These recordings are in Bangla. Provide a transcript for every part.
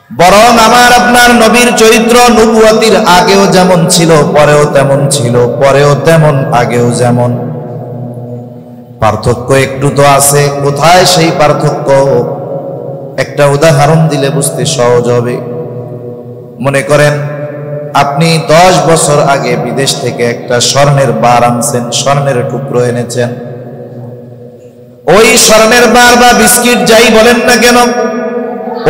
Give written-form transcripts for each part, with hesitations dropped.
বরং আমার আপনার নবীর চরিত্র নবুয়তির আগেও যেমন ছিল, পরেও তেমন ছিল, পরেও তেমন, আগেও যেমন। পার্থক্য একটু তো আছে। কোথায় সেই পার্থক্য? একটা উদাহরণ দিলে বুঝতে সহজ হবে। মনে করেন আপনি 10 বছর আগে বিদেশ থেকে একটা স্বর্ণের বার আনছেন, স্বর্ণের টুকরো এনেছেন। ওই স্বর্ণের বার বা বিস্কিট যাই বলেন না কেন,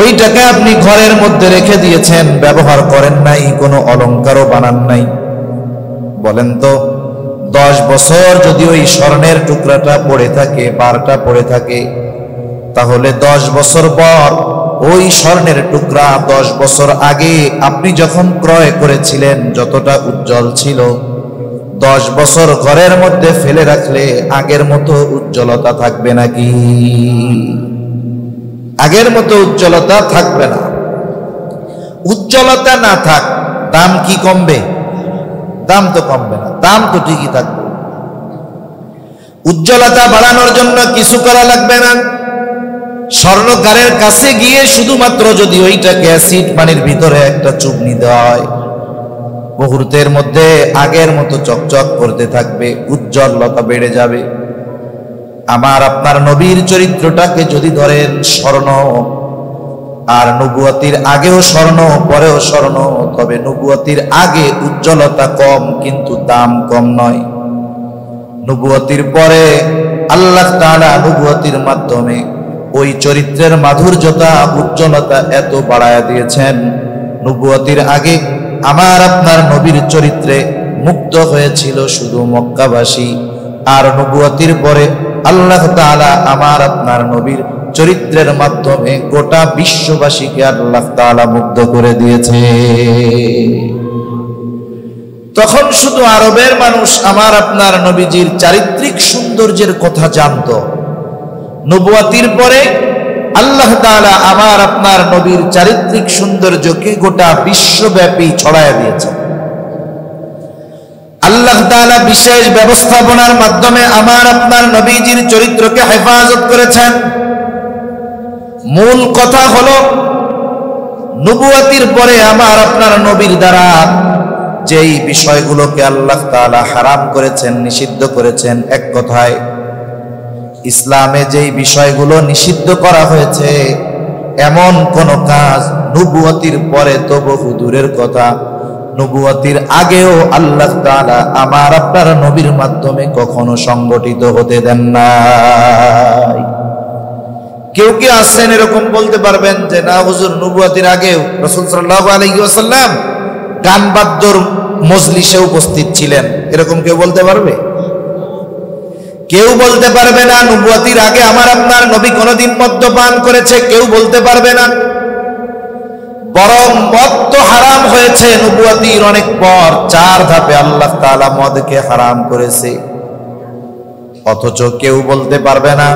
ওইটাকে আপনি ঘরের মধ্যে রেখে দিয়েছেন, ব্যবহার করেন নাই, কোনো অলংকারও বানান নাই। বলেন তো 10 বছর যদি ওই স্বর্ণের টুকরাটা পড়ে থাকে, বারটা পড়ে থাকে, তাহলে 10 বছর পর ওই স্বর্ণের টুকরা 10 বছর আগে আপনি যখন ক্রয় করেছিলেন যতটা উজ্জ্বল ছিল, 10 বছর ঘরের মধ্যে ফেলে রাখলে আগের মতো উজ্জ্বলতা থাকবে নাকি? আগের মতো উজ্জ্বলতা থাকবে না। উজ্জ্বলতা না থাক, দাম কি কমবে? দাম তো কমবে না, দাম তো ঠিকই থাকবে। উজ্জ্বলতা বাড়ানোর জন্য কিছু করা লাগবে না। স্বর্ণকারের কাছে গিয়ে শুধুমাত্র যদি ওইটাকে অ্যাসিড পানির ভিতরে একটা চুবনি দেওয়া হয়, মুহূর্তের মধ্যে আগের মতো চকচক করতে থাকবে, উজ্জ্বলতা বেড়ে যাবে। আমার আপনার নবীর চরিত্রটাকে যদি ধরেন স্বর্ণ, আর নবুয়তির আগেও স্বর্ণ, পরেও স্বর্ণ, তবে নবুয়তির আগে উজ্জ্বলতা কম কিন্তু দাম কম নয়। নবুয়তির পরে আল্লাহ তাআলা নবুয়তির মাধ্যমে ওই চরিত্রের মাধুর্যতা, উজ্জ্বলতা এত বাড়ায়া দিয়েছেন। নবুয়তির আগে আমার আপনার নবীর চরিত্রে মুগ্ধ হয়েছিল শুধু মক্কাবাসী, আর নবুয়তির পরে আল্লাহ তাআলা আমার আপনার নবীর চরিত্রের মাধ্যমে গোটা বিশ্ববাসীকে আল্লাহ তাআলা মুগ্ধ করে দিয়েছে। তখন শুধু আরবের মানুষ আমার আপনার নবীজির চারিত্রিক সৌন্দর্যের কথা জানত। নবুয়তির পরে আল্লাহ তাআলা আমার আপনার নবীর চারিত্রিক সৌন্দর্যকে গোটা বিশ্বব্যাপী ছড়ায় দিয়েছে। আল্লাহ তাআলা বিশেষ ব্যবস্থাপনার মাধ্যমে আমার আপনার নবীজির চরিত্রকে হেফাজত করেছেন। মূল কথা হলো নবুয়তির পরে আমার আপনার নবীর দ্বারা যেই বিষয়গুলোকে আল্লাহ তাআলা হারাম করেছেন, নিষিদ্ধ করেছেন, এক কথায় ইসলামে যেই বিষয়গুলো নিষিদ্ধ করা হয়েছে এমন কোন কাজ নবুয়তির পরে তো বহু দূরের কথা, নবুয়তির আগেও আল্লাহ তাআলা আমার আপনার নবীর মাধ্যমে কখনো সংগঠিত হতে দেন নাই। কেউ কি আছেন এরকম বলতে পারবেন যে না হুজুর নবুয়তির আগেও রাসূল সাল্লাল্লাহু আলাইহি ওয়াসাল্লাম গান বাদ্যর মজলিসে উপস্থিত ছিলেন? এরকম কেউ বলতে পারবে? কেউ বলতে পারবে না। নবুয়তির আগে আমার আপনার নবী কোনদিন মদ্যপান করেছে? কেউ বলতে পারবে না। বরং মদ তো হারাম হয়েছে নবুয়তির অনেক পর, 4 ধাপে আল্লাহ তাআলা মদকে হারাম করেছে। অথচ কেউ বলতে পারবে না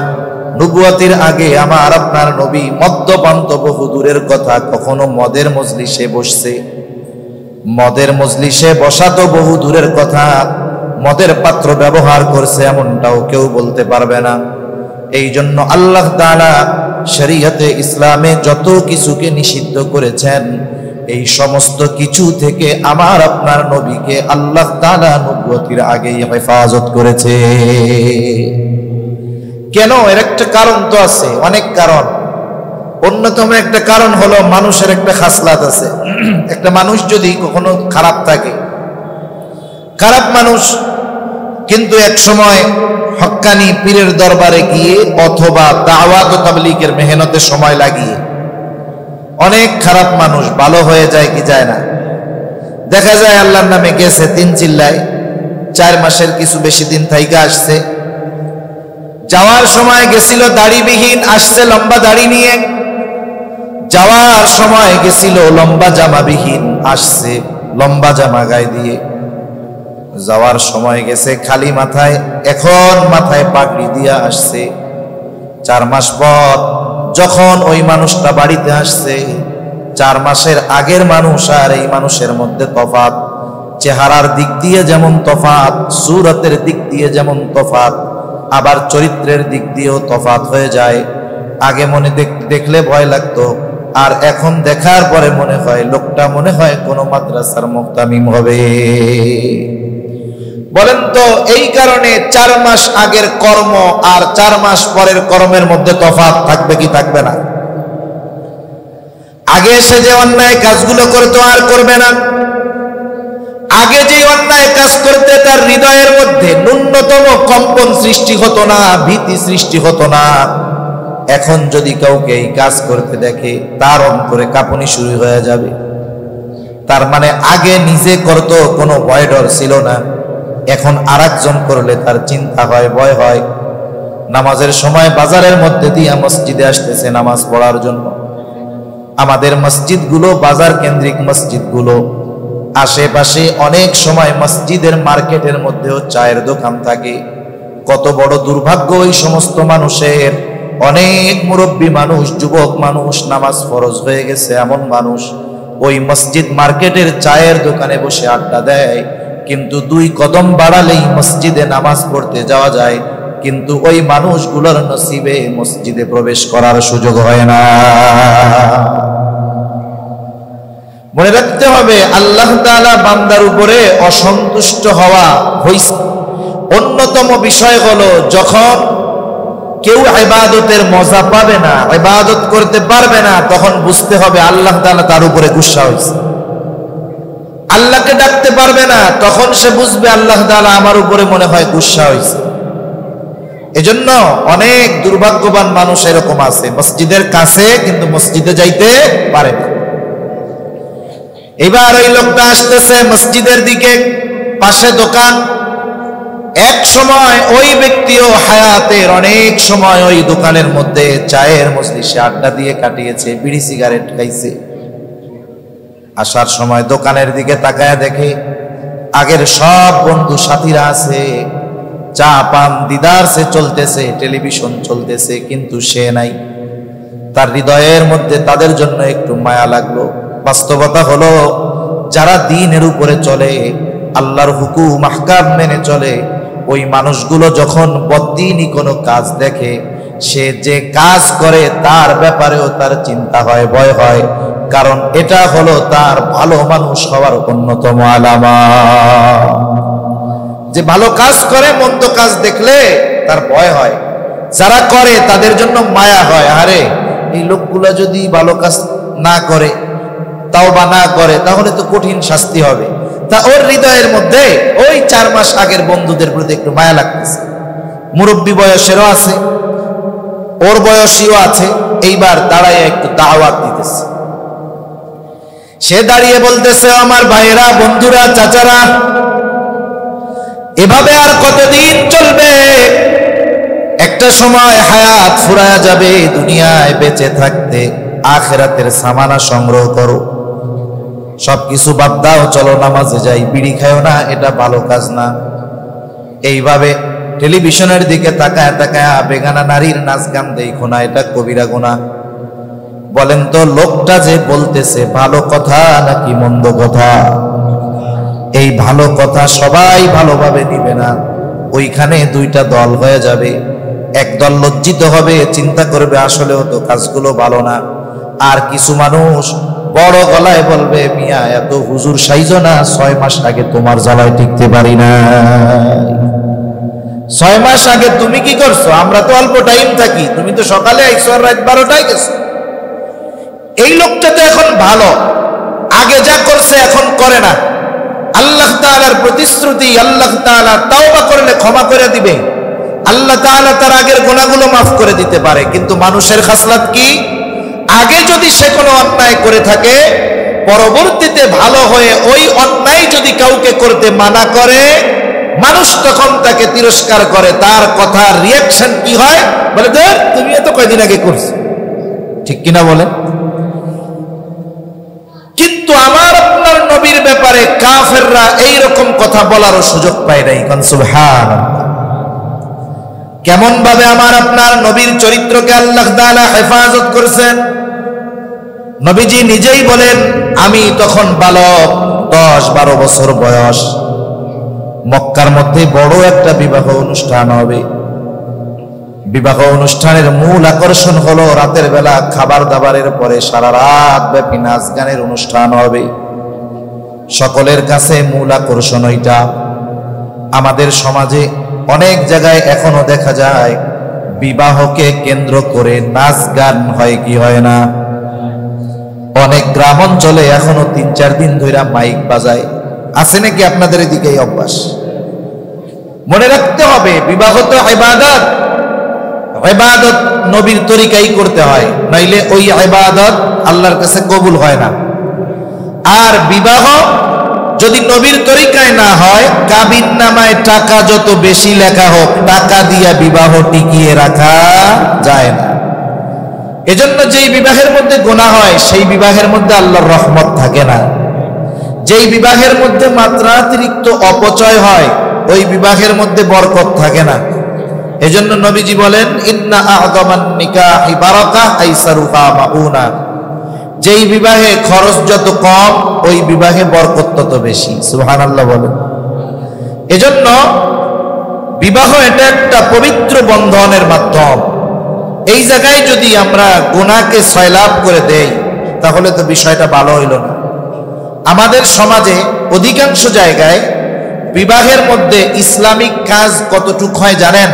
নবুয়তির আগে আমার আপনার নবী মদ্যপান তো বহু দূরের কথা, কখনো মদের মজলিসে বসছে? মদের মজলিসে বসা তো বহু দূরের কথা, মদের পাত্র ব্যবহার করছে এমনটাও কেউ বলতে পারবে না। এই জন্য আল্লাহ তাআলা শরীয়তে ইসলামে যত কিছুকে নিষিদ্ধ করেছেন এই সমস্ত কিছু থেকে আমার আপনার নবীকে আল্লাহ তাআলা নবুয়তির আগেই হেফাজত করেছে। কেন? এর একটা কারণ তো আছে, অনেক কারণ। অন্যতম একটা কারণ হলো মানুষের একটা খাসলাত আছে। একটা মানুষ যদি কখনো খারাপ থাকে, খারাপ মানুষ কিন্তু এক সময় হক্কানি পীরের দরবারে গিয়ে অথবা দাওয়াত ও তাবলীগের মেহনতে সময় লাগিয়ে অনেক খারাপ মানুষ ভালো হয়ে যায় কি যায় না? দেখা যায় আল্লাহর নামে গেছে 3 চিল্লায়, 4 মাসের কিছু বেশি দিন থাইকা আসছে। যাওয়ার সময় গেছিল দাড়িবিহীন, আসছে লম্বা দাড়ি নিয়ে। যাওয়ার সময় গেছিল লম্বা জামাবিহীন, আসছে লম্বা জামা গায়ে দিয়ে। যাওয়ার সময় গেছে খালি মাথায়, এখন মাথায় পাগড়ি দিয়া আসছে। 4 মাস পর যখন ওই মানুষটা বাড়িতে আসছে, 4 মাসের আগের মানুষ আর এই মানুষের মধ্যে তফাৎ। চেহারার দিক দিয়ে যেমন তফাৎ, সূরতের দিক দিয়ে যেমন তফাৎ, আবার চরিত্রের দিক দিয়েও তফাৎ হয়ে যায়। আগে মনে দেখলে ভয় লাগতো, আর এখন দেখার পরে মনে হয় লোকটা মনে হয় কোন মাদ্রাসার মুক্তামিম হবে। বলেন তো এই কারণে 4 মাস আগের কর্ম আর 4 মাস পরের কর্মের মধ্যে তফাৎ থাকবে কি থাকবে না? আগে সে যে অন্যায় কাজগুলো করতো আর করবে না। আগে যে অন্যায় কাজ করতে তার হৃদয়ের মধ্যে ন্যূনতম কম্পন সৃষ্টি হতো না, ভীতি সৃষ্টি হতো না, এখন যদি কাউকে এই কাজ করতে দেখে তার অন্তরে কাঁপুনি শুরু হয়ে যাবে। তার মানে আগে নিজে করতো কোনো ভয় ডর ছিল না, এখন আরেকজন করলে তার চিন্তা হয়, ভয় হয়। নামাজের সময় বাজারের মধ্যে দিয়া মসজিদে আসতেছে নামাজ পড়ার জন্য। আমাদের মসজিদগুলো বাজার কেন্দ্রিক মসজিদগুলো, আশেপাশে অনেক সময় মসজিদের মার্কেটের মধ্যেও চায়ের দোকান থাকে। কত বড় দুর্ভাগ্য ওই সমস্ত মানুষের। অনেক মুরব্বী মানুষ, যুবক মানুষ, নামাজ ফরজ হয়ে গেছে এমন মানুষ ওই মসজিদ মার্কেটের চায়ের দোকানে বসে আড্ডা দেয়, কিন্তু 2 কদম বাড়ালেই মসজিদে নামাজ পড়তে যাওয়া যায়, কিন্তু ওই মানুষগুলোর নসিবে মসজিদে প্রবেশ করার সুযোগ হয় না। মনে রাখতে হবে আল্লাহ তাআলা বান্দার উপরে অসন্তুষ্ট হওয়া হইছে। অন্যতম বিষয় হলো যখন কেউ ইবাদতের মজা পাবে না, ইবাদত করতে পারবে না, তখন বুঝতে হবে আল্লাহ তাআলা তার উপরে গুসা হয়েছে। আল্লাহকে ডাকতে পারবে না, তখন সে বুঝবে আল্লাহ তাআলা আমার উপরে মনে হয় গুসা হয়েছে। এজন্য অনেক দুর্ভাগ্যবান মানুষ এরকম আছে, মসজিদের কাছে কিন্তু মসজিদে যাইতে পারে না। এবার ওই লোকটা আসতেছে মসজিদের দিকে, পাশে দোকান। এক সময় ওই ব্যক্তিও হায়াতের অনেক সময় ওই দোকানের মধ্যে চায়ের মজলিসে আড্ডা দিয়ে কাটিয়েছে, বিড়ি সিগারেট খাইছে। আসার সময় দোকানের দিকে তাকায় দেখে আগের সব বন্ধু সাথীরা আছে, চা পান দিদার সে চলতেছে, টেলিভিশন চলতেছে, কিন্তু সে নাই। তার হৃদয়ের মধ্যে তাদের জন্য একটু মায়া লাগলো। বাস্তবতা হলো যারা দ্বীনের উপরে চলে, আল্লাহর হুকুম আহকাম মেনে চলে, ওই মানুষগুলো যখন বদ্দীনি কোনো কাজ দেখে, সে যে কাজ করে তার ব্যাপারেও তার চিন্তা হয়, ভয় হয়, কারণ এটা হলো তার ভালো মানুষ হওয়ার অন্যতম আলামত। যে ভালো কাজ করে মন্দ কাজ দেখলে তার ভয় হয়, যারা করে তাদের জন্য মায়া হয়। আরে এই লোকগুলা যদি ভালো কাজ না করে, তাওবা না করে, তাহলে তো কঠিন শাস্তি হবে। তা ওর হৃদয়ের মধ্যে ওই 4 মাস আগের বন্ধুদের প্রতি একটু মায়া লাগতেছে। মুরব্বী বয়সেরও আছে, ওর বয়সীও আছে। এইবার দাঁড়ায় একটু দাওয়াত দিতেছে। সে দাঁড়িয়ে বলতেছে, আমার ভাইয়েরা, বন্ধুরা, চাচারা, এভাবে আর কতদিন চলবে? একটা সময় হায়াত ফুরায়া যাবে। দুনিয়ায় বেঁচে থাকতে আখিরাতের সামানা সংগ্রহ করো, সবকিছু বাদ দাও, চলো নামাজে যাই, বিড়ি খাও না, এটা ভালো কাজ না। এইভাবে টেলিভিশনের দিকে তাকায় তাকায় বেগানা নারীর নাচ গান দেখো না, এটা কবিরা গুনাহ। বলেন তো লোকটা যে বলতেছে ভালো কথা নাকি মন্দ কথা? এই ভালো কথা সবাই ভালোভাবে নিবে না, ওইখানে 2টা দল হয়ে যাবে। একদল লজ্জিত হবে, চিন্তা করবে আসলেও তো কাজগুলো ভালো না। আর কিছু মানুষ বড় গলায় বলবে, মিয়া এত হুজুর সাইজো না, 6 মাস আগে তোমার জ্বালায় টিকতে পারি না। 6 মাস আগে তুমি কি করছো? আমরা তো অল্প টাইম থাকি, তুমি তো সকালে আইছো আর রাত 12টায় গেছো। এই লোকটা তো এখন ভালো, আগে যা করছে এখন করে না। আল্লাহ তাআলার প্রতিশ্রুতি, আল্লাহ তাআলা তাওবা করলে ক্ষমা করে দিবে, আল্লাহ তাআলা তার আগের গুনাহগুলো মাফ করে দিতে পারে। কিন্তু মানুষের খাসলাত কি? আগে যদি সে কোনো অন্যায় করে থাকে, পরবর্তীতে ভালো হয়ে ওই অন্যায় যদি কাউকে করতে মানা করে, মানুষ তখন তাকে তিরস্কার করে। তার কথার রিয়াকশন কি হয়? বলে, ধর তুমি তো কয়দিন আগে করছো। ঠিক কিনা বলেন? কিন্তু আমার আপনার নবীর ব্যাপারে কাফেররা এইরকম কথা বলারও সুযোগ পায় নাই। সুবহানাল্লাহ। কেমন ভাবে আমার আপনার নবীর চরিত্রকে আল্লাহ তাআলা হেফাজত করেছেন। নবীজি নিজেই বলেন, আমি তখন বালক, 10-12 বছর বয়স। মক্কার মধ্যে বড় একটা বিবাহ অনুষ্ঠান হবে। বিবাহ অনুষ্ঠানের মূল আকর্ষণ হলো রাতের বেলা খাবার দাবারের পরে সারা রাত ব্যাপী নাচ গানের অনুষ্ঠান হবে। সকলের কাছে মূল আকর্ষণ ওইটা। আমাদের সমাজে অনেক জায়গায় এখনো দেখা যায় বিবাহকে কেন্দ্র করে নাচ গান হয় কি হয় না। অনেক গ্রাম অঞ্চলে এখনো 3-4 দিন ধরে মাইক বাজায়। আছে নাকি আপনাদের এদিকে এই অভ্যাস? মনে রাখতে হবে বিবাহ তো ইবাদত, ইবাদত নবীর তরিকায় করতে হয়, নইলে ওই ইবাদত আল্লাহর কাছে কবুল হয় না। আর বিবাহ যদি নবীর তরিকায় না হয়, কাবিন নামায় টাকা যত বেশি লেখা হোক, টাকা দিয়া বিবাহ টিকিয়ে রাখা যায় না। এজন্য যেই বিবাহের মধ্যে গুনাহ হয় সেই বিবাহের মধ্যে আল্লাহর রহমত থাকে না। যেই বিবাহের মধ্যে মাত্রাতিরিক্ত অপচয় হয় ওই বিবাহের মধ্যে বরকত থাকে না। এজন্য নবীজি বলেন, ইন্না আ'যামান নিকাহি বারাকাহ আইসারুহা মাউনা। যেই বিবাহে খরচ যত কম ওই বিবাহে বরকত তত বেশি। সুবহানাল্লাহ বলেন। এজন্য বিবাহ এটা একটা পবিত্র বন্ধনের মাধ্যম। এই জায়গায় যদি আমরা গুনাহকে সয়লাব করে দেই তাহলে তো বিষয়টা ভালো হইল না। আমাদের সমাজে অধিকাংশ জায়গায় বিবাহের মধ্যে ইসলামিক কাজ কতটুক হয় জানেন?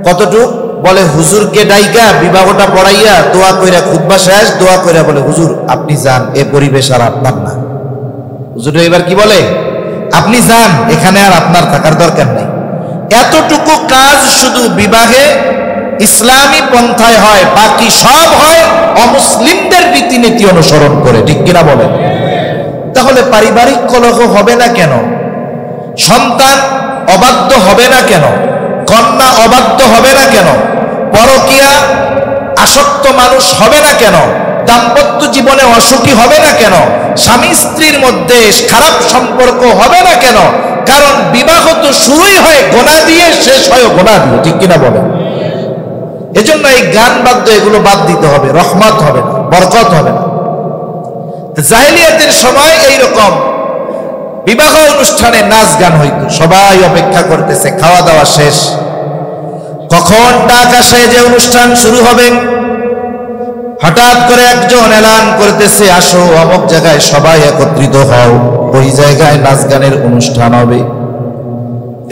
কতটুক? বলে হুজুরকে ডাইকা বিবাহটা পড়াইয়া দোয়া কইরা খুতবা শেষ, দোয়া কইরা বলে হুজুর আপনি যান, এ পরিবেশ আর আপনার না। হুজুর এবার কি বলে? আপনি যান, এখানে আর আপনার থাকার দরকার নেই। এতটুকু কাজ শুধু বিবাহে ইসলামী পন্থায় হয়, বাকি সব হয় অমুসলিমদের রীতিনীতি অনুসরণ করে। ঠিক কিনা বলেন? তাহলে পারিবারিক কলহ হবে না কেন? সন্তান অবাধ্য হবে না কেন? কন্যা অবাধ্য হবে না কেন? পরকীয়া আসক্ত মানুষ হবে না কেন? দাম্পত্য জীবনে অসুখী হবে না কেন? স্বামী স্ত্রীর মধ্যে খারাপ সম্পর্ক হবে না কেন? কারণ বিবাহ তো শুরুই হয় গোনা দিয়ে, শেষ হয় গোনা দিয়ে। ঠিক কিনা বলেন? এজন্য এই গান বাদ্য এগুলো বাদ দিতে হবে, রহমত হবে না, বরকত হবে না। জাহেলিয়াতের সময় এইরকম বিবাহ অনুষ্ঠানে নাচ গান হইতো, সবাই অপেক্ষা করতেছে, খাওয়া দাওয়া শেষ, কখন ডাক আসে যে অনুষ্ঠান শুরু হবে। হঠাৎ করে একজন এলান করতেছে, আসো অমুক জায়গায় সবাই একত্রিত হও, ওই জায়গায় নাচ গানের অনুষ্ঠান হবে।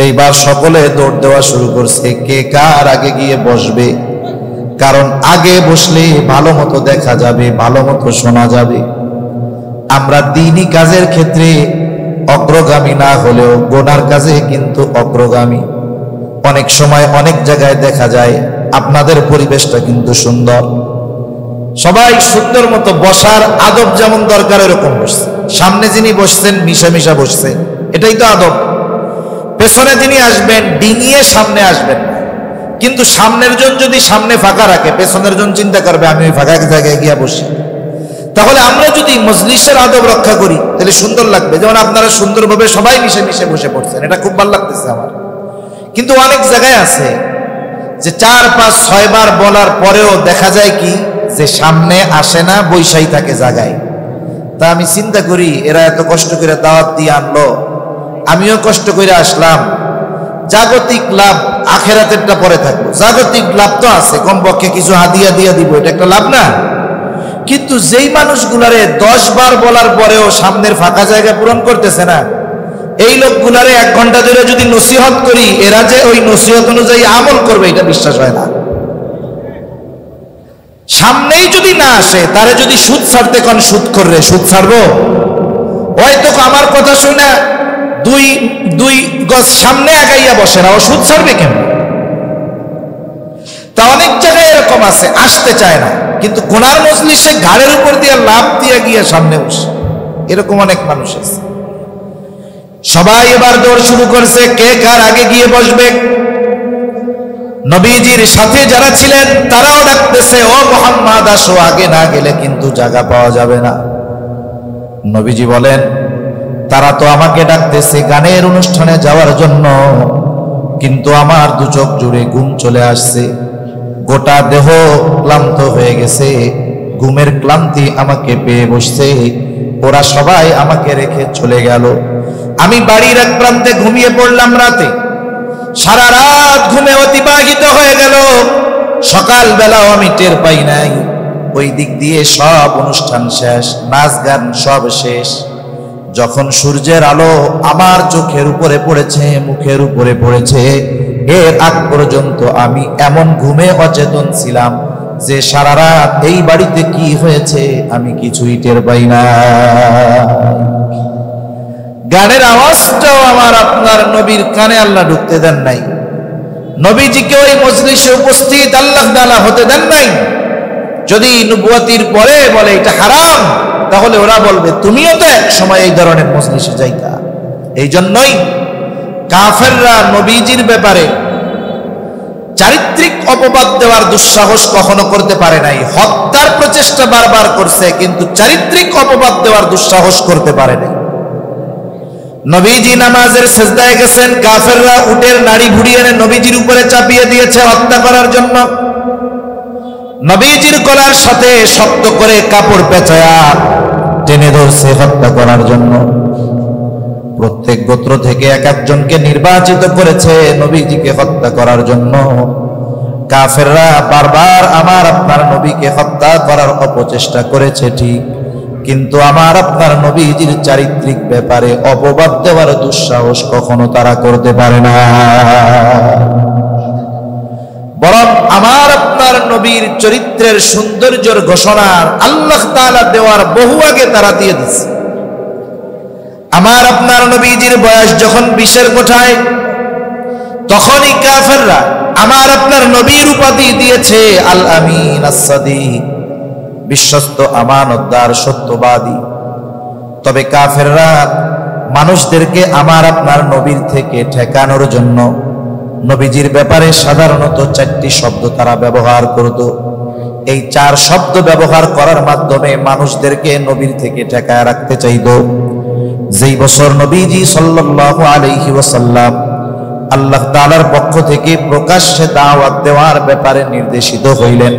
এইবার সকলে দৌড় দেওয়া শুরু করছে, কে কার আগে গিয়ে বসবে। কারণ আগে বসলে ভালো মতো দেখা যাবে, ভালো মতো শোনা যাবে। আমরা দ্বীনি কাজের ক্ষেত্রে অগ্রগামী না হলেও গোনার কাজে কিন্তু অগ্রগামী। অনেক সময় অনেক জায়গায় দেখা যায় আপনাদের পরিবেশটা কিন্তু সুন্দর, সবাই সুন্দর মতো বসার আদব যেমন দরকার এরকম বসছে। সামনে যিনি বসছেন মিশা মিশা বসছে, এটাই তো আদব। পেছনে যিনি আসবেন ডিঙিয়ে সামনে আসবেন, কিন্তু সামনের জন যদি সামনে ফাঁকা রাখে, পেছনের জন চিন্তা করবে আমি ওই ফাঁকা জায়গায় গিয়া বসি। তাহলে আমরা যদি মজলিসের আদব রক্ষা করি তাহলে সুন্দর লাগবে। যেমন আপনারা সুন্দরভাবে সবাই মিশে মিশে বসে পড়ছেন, এটা খুব ভালো লাগতেছে আমার। কিন্তু অনেক জায়গায় আছে যে 4-5-6 বার বলার পরেও দেখা যায় কি যে সামনে আসে না, বৈশাই থাকে জায়গায়। তা আমি চিন্তা করি এরা এত কষ্ট করে দাওয়াত দিয়ে আনলো, আমিও কষ্ট করে আসলাম। জাগতিক লাভ আখেরাতেরটা পরে থাকবো, জাগতিক লাভ তো আছে, কমপক্ষে কিছু হাদিয়া দিয়া দিব, এটা একটা লাভ না? কিন্তু যেই মানুষগুলারে 10 বার বলার পরেও সামনের ফাঁকা জায়গা পূরণ করতেছে না, এই লোকগুলারে 1 ঘন্টা ধরে যদি নসিহত করি, এরা যে ওই নসিহত অনুযায়ী আমল করবে এটা বিশ্বাস হয় না। সামনেই যদি না আসে, তারে যদি সুদ ছাড়তে কোন সুদ করবে, সুদ ছাড়বো? হয়তো আমার কথা শুনে দুই গজ সামনে আগাইয়া বসে না, ও সুদ ছাড়বে কেন? তা অনেক জায়গায় এরকম আছে, আসতে চায় না, কিন্তু গুনার মজলিসে ঘাড়ের উপর দিয়ে লাভ দিয়ে গিয়ে সামনে বসে, এরকম অনেক মানুষ আছে। সবাই এবার দৌড় শুরু করছে, কে কার আগে গিয়ে বসবে। নবীজির সাথে যারা ছিলেন তারাও ডাকতেছে, ও মুহাম্মদ আসো, আগে না গেলে কিন্তু জায়গা পাওয়া যাবে না। নবীজি বলেন, তারা তো আমাকে ডাকতেছে গানের অনুষ্ঠানে যাওয়ার জন্য, কিন্তু আমার 2 চোখ জুড়ে ঘুম চলে আসছে, গোটা দেহ ক্লান্ত হয়ে গেছে, ঘুমের ক্লান্তি আমাকে পেয়ে বসছে, ওরা সবাই আমাকে রেখে চলে গেল। আমি বাড়ির এক প্রান্তে ঘুমিয়ে পড়লাম রাতে, সারা রাত ঘুমে অতিবাহিত হয়ে গেল, সকালবেলাও আমি টের পাই নাই। ওই দিক দিয়ে সব অনুষ্ঠান শেষ, নাচ গান সব শেষ। যখন সূর্যের আলো আমার চোখের উপরে পড়েছে, মুখের উপরে পড়েছে, এর আগ পর্যন্ত আমি এমন ঘুমে অচেতন ছিলাম যে সারা রাত এই বাড়িতে কি হয়েছে আমি কিছুই টের পাই না। গানের আওয়াজটাও আমার আপনার নবীর কানে আল্লাহ ঢুকতে দেন নাই। নবীজিকে ওই মজলিসে উপস্থিত আল্লাহ তাআলা হতে দেন নাই। যদি নবুয়তির পরে বলে এটা হারাম, তাহলে ওরা বলবে তুমিও তো এক সময় এই ধরনের মজলিসে যাইতা। এই জন্যই কাফেররা নবীজির ব্যাপারে চারিত্রিক অপবাদ দেওয়ার দুঃসাহস কখনো করতে পারে নাই। হত্যার প্রচেষ্টা বারবার করছে, কিন্তু চারিত্রিক অপবাদ দেওয়ার দুঃসাহস করতে পারে নাই। নবীজি নামাজের সিজদায় গেছেন, কাফেররা উটের নাড়ি ভুড়ি এনে নবীজির উপরে চাপিয়ে দিয়েছে হত্যা করার জন্য। নবীজির গলার সাথে শক্ত করে কাপড় পেঁচায়া টেনে ধরছে হত্যা করার জন্য। প্রত্যেক গোত্র থেকে এক একজনকে নির্বাচিত করেছে নবীজিকে হত্যা করার জন্য। কাফেররা বারবার আমার আপনার নবীকে হত্যা করার অপচেষ্টা করেছে ঠিক, কিন্তু আমার আপনার নবীজির চারিত্রিক ব্যাপারে অপবাদ দেওয়ার দুঃসাহস কখনো তারা করতে পারে না। বরং আমার আপনার নবীর চরিত্রের সৌন্দর্যের ঘোষণা আল্লাহ তাআলা দেওয়ার বহু আগে তারা দিয়ে দিচ্ছে। আমার আপনার নবীজির বয়স যখন 20-এর কোঠায়, তখনই কাফেররা আমার আপনার নবীর উপাধি দিয়েছে আল আমিন আস-সাদিক, বিশ্বস্ত আমানতদার সত্যবাদী। তবে কাফেররা মানুষদেরকে আমার আপনার নবীর থেকে ঠেকানোর জন্য নবীজির ব্যাপারে সাধারণত 4টি শব্দ তারা ব্যবহার করত। এই 4 শব্দ ব্যবহার করার মাধ্যমে মানুষদেরকে নবীর থেকে ঠেকায় রাখতে চাইত। যেই বছর নবীজি সাল্লাল্লাহু আলাইহি ওয়াসাল্লাম আল্লাহ তাআলার পক্ষ থেকে প্রকাশ্যে দাওয়াত দেওয়ার ব্যাপারে নির্দেশিত হইলেন,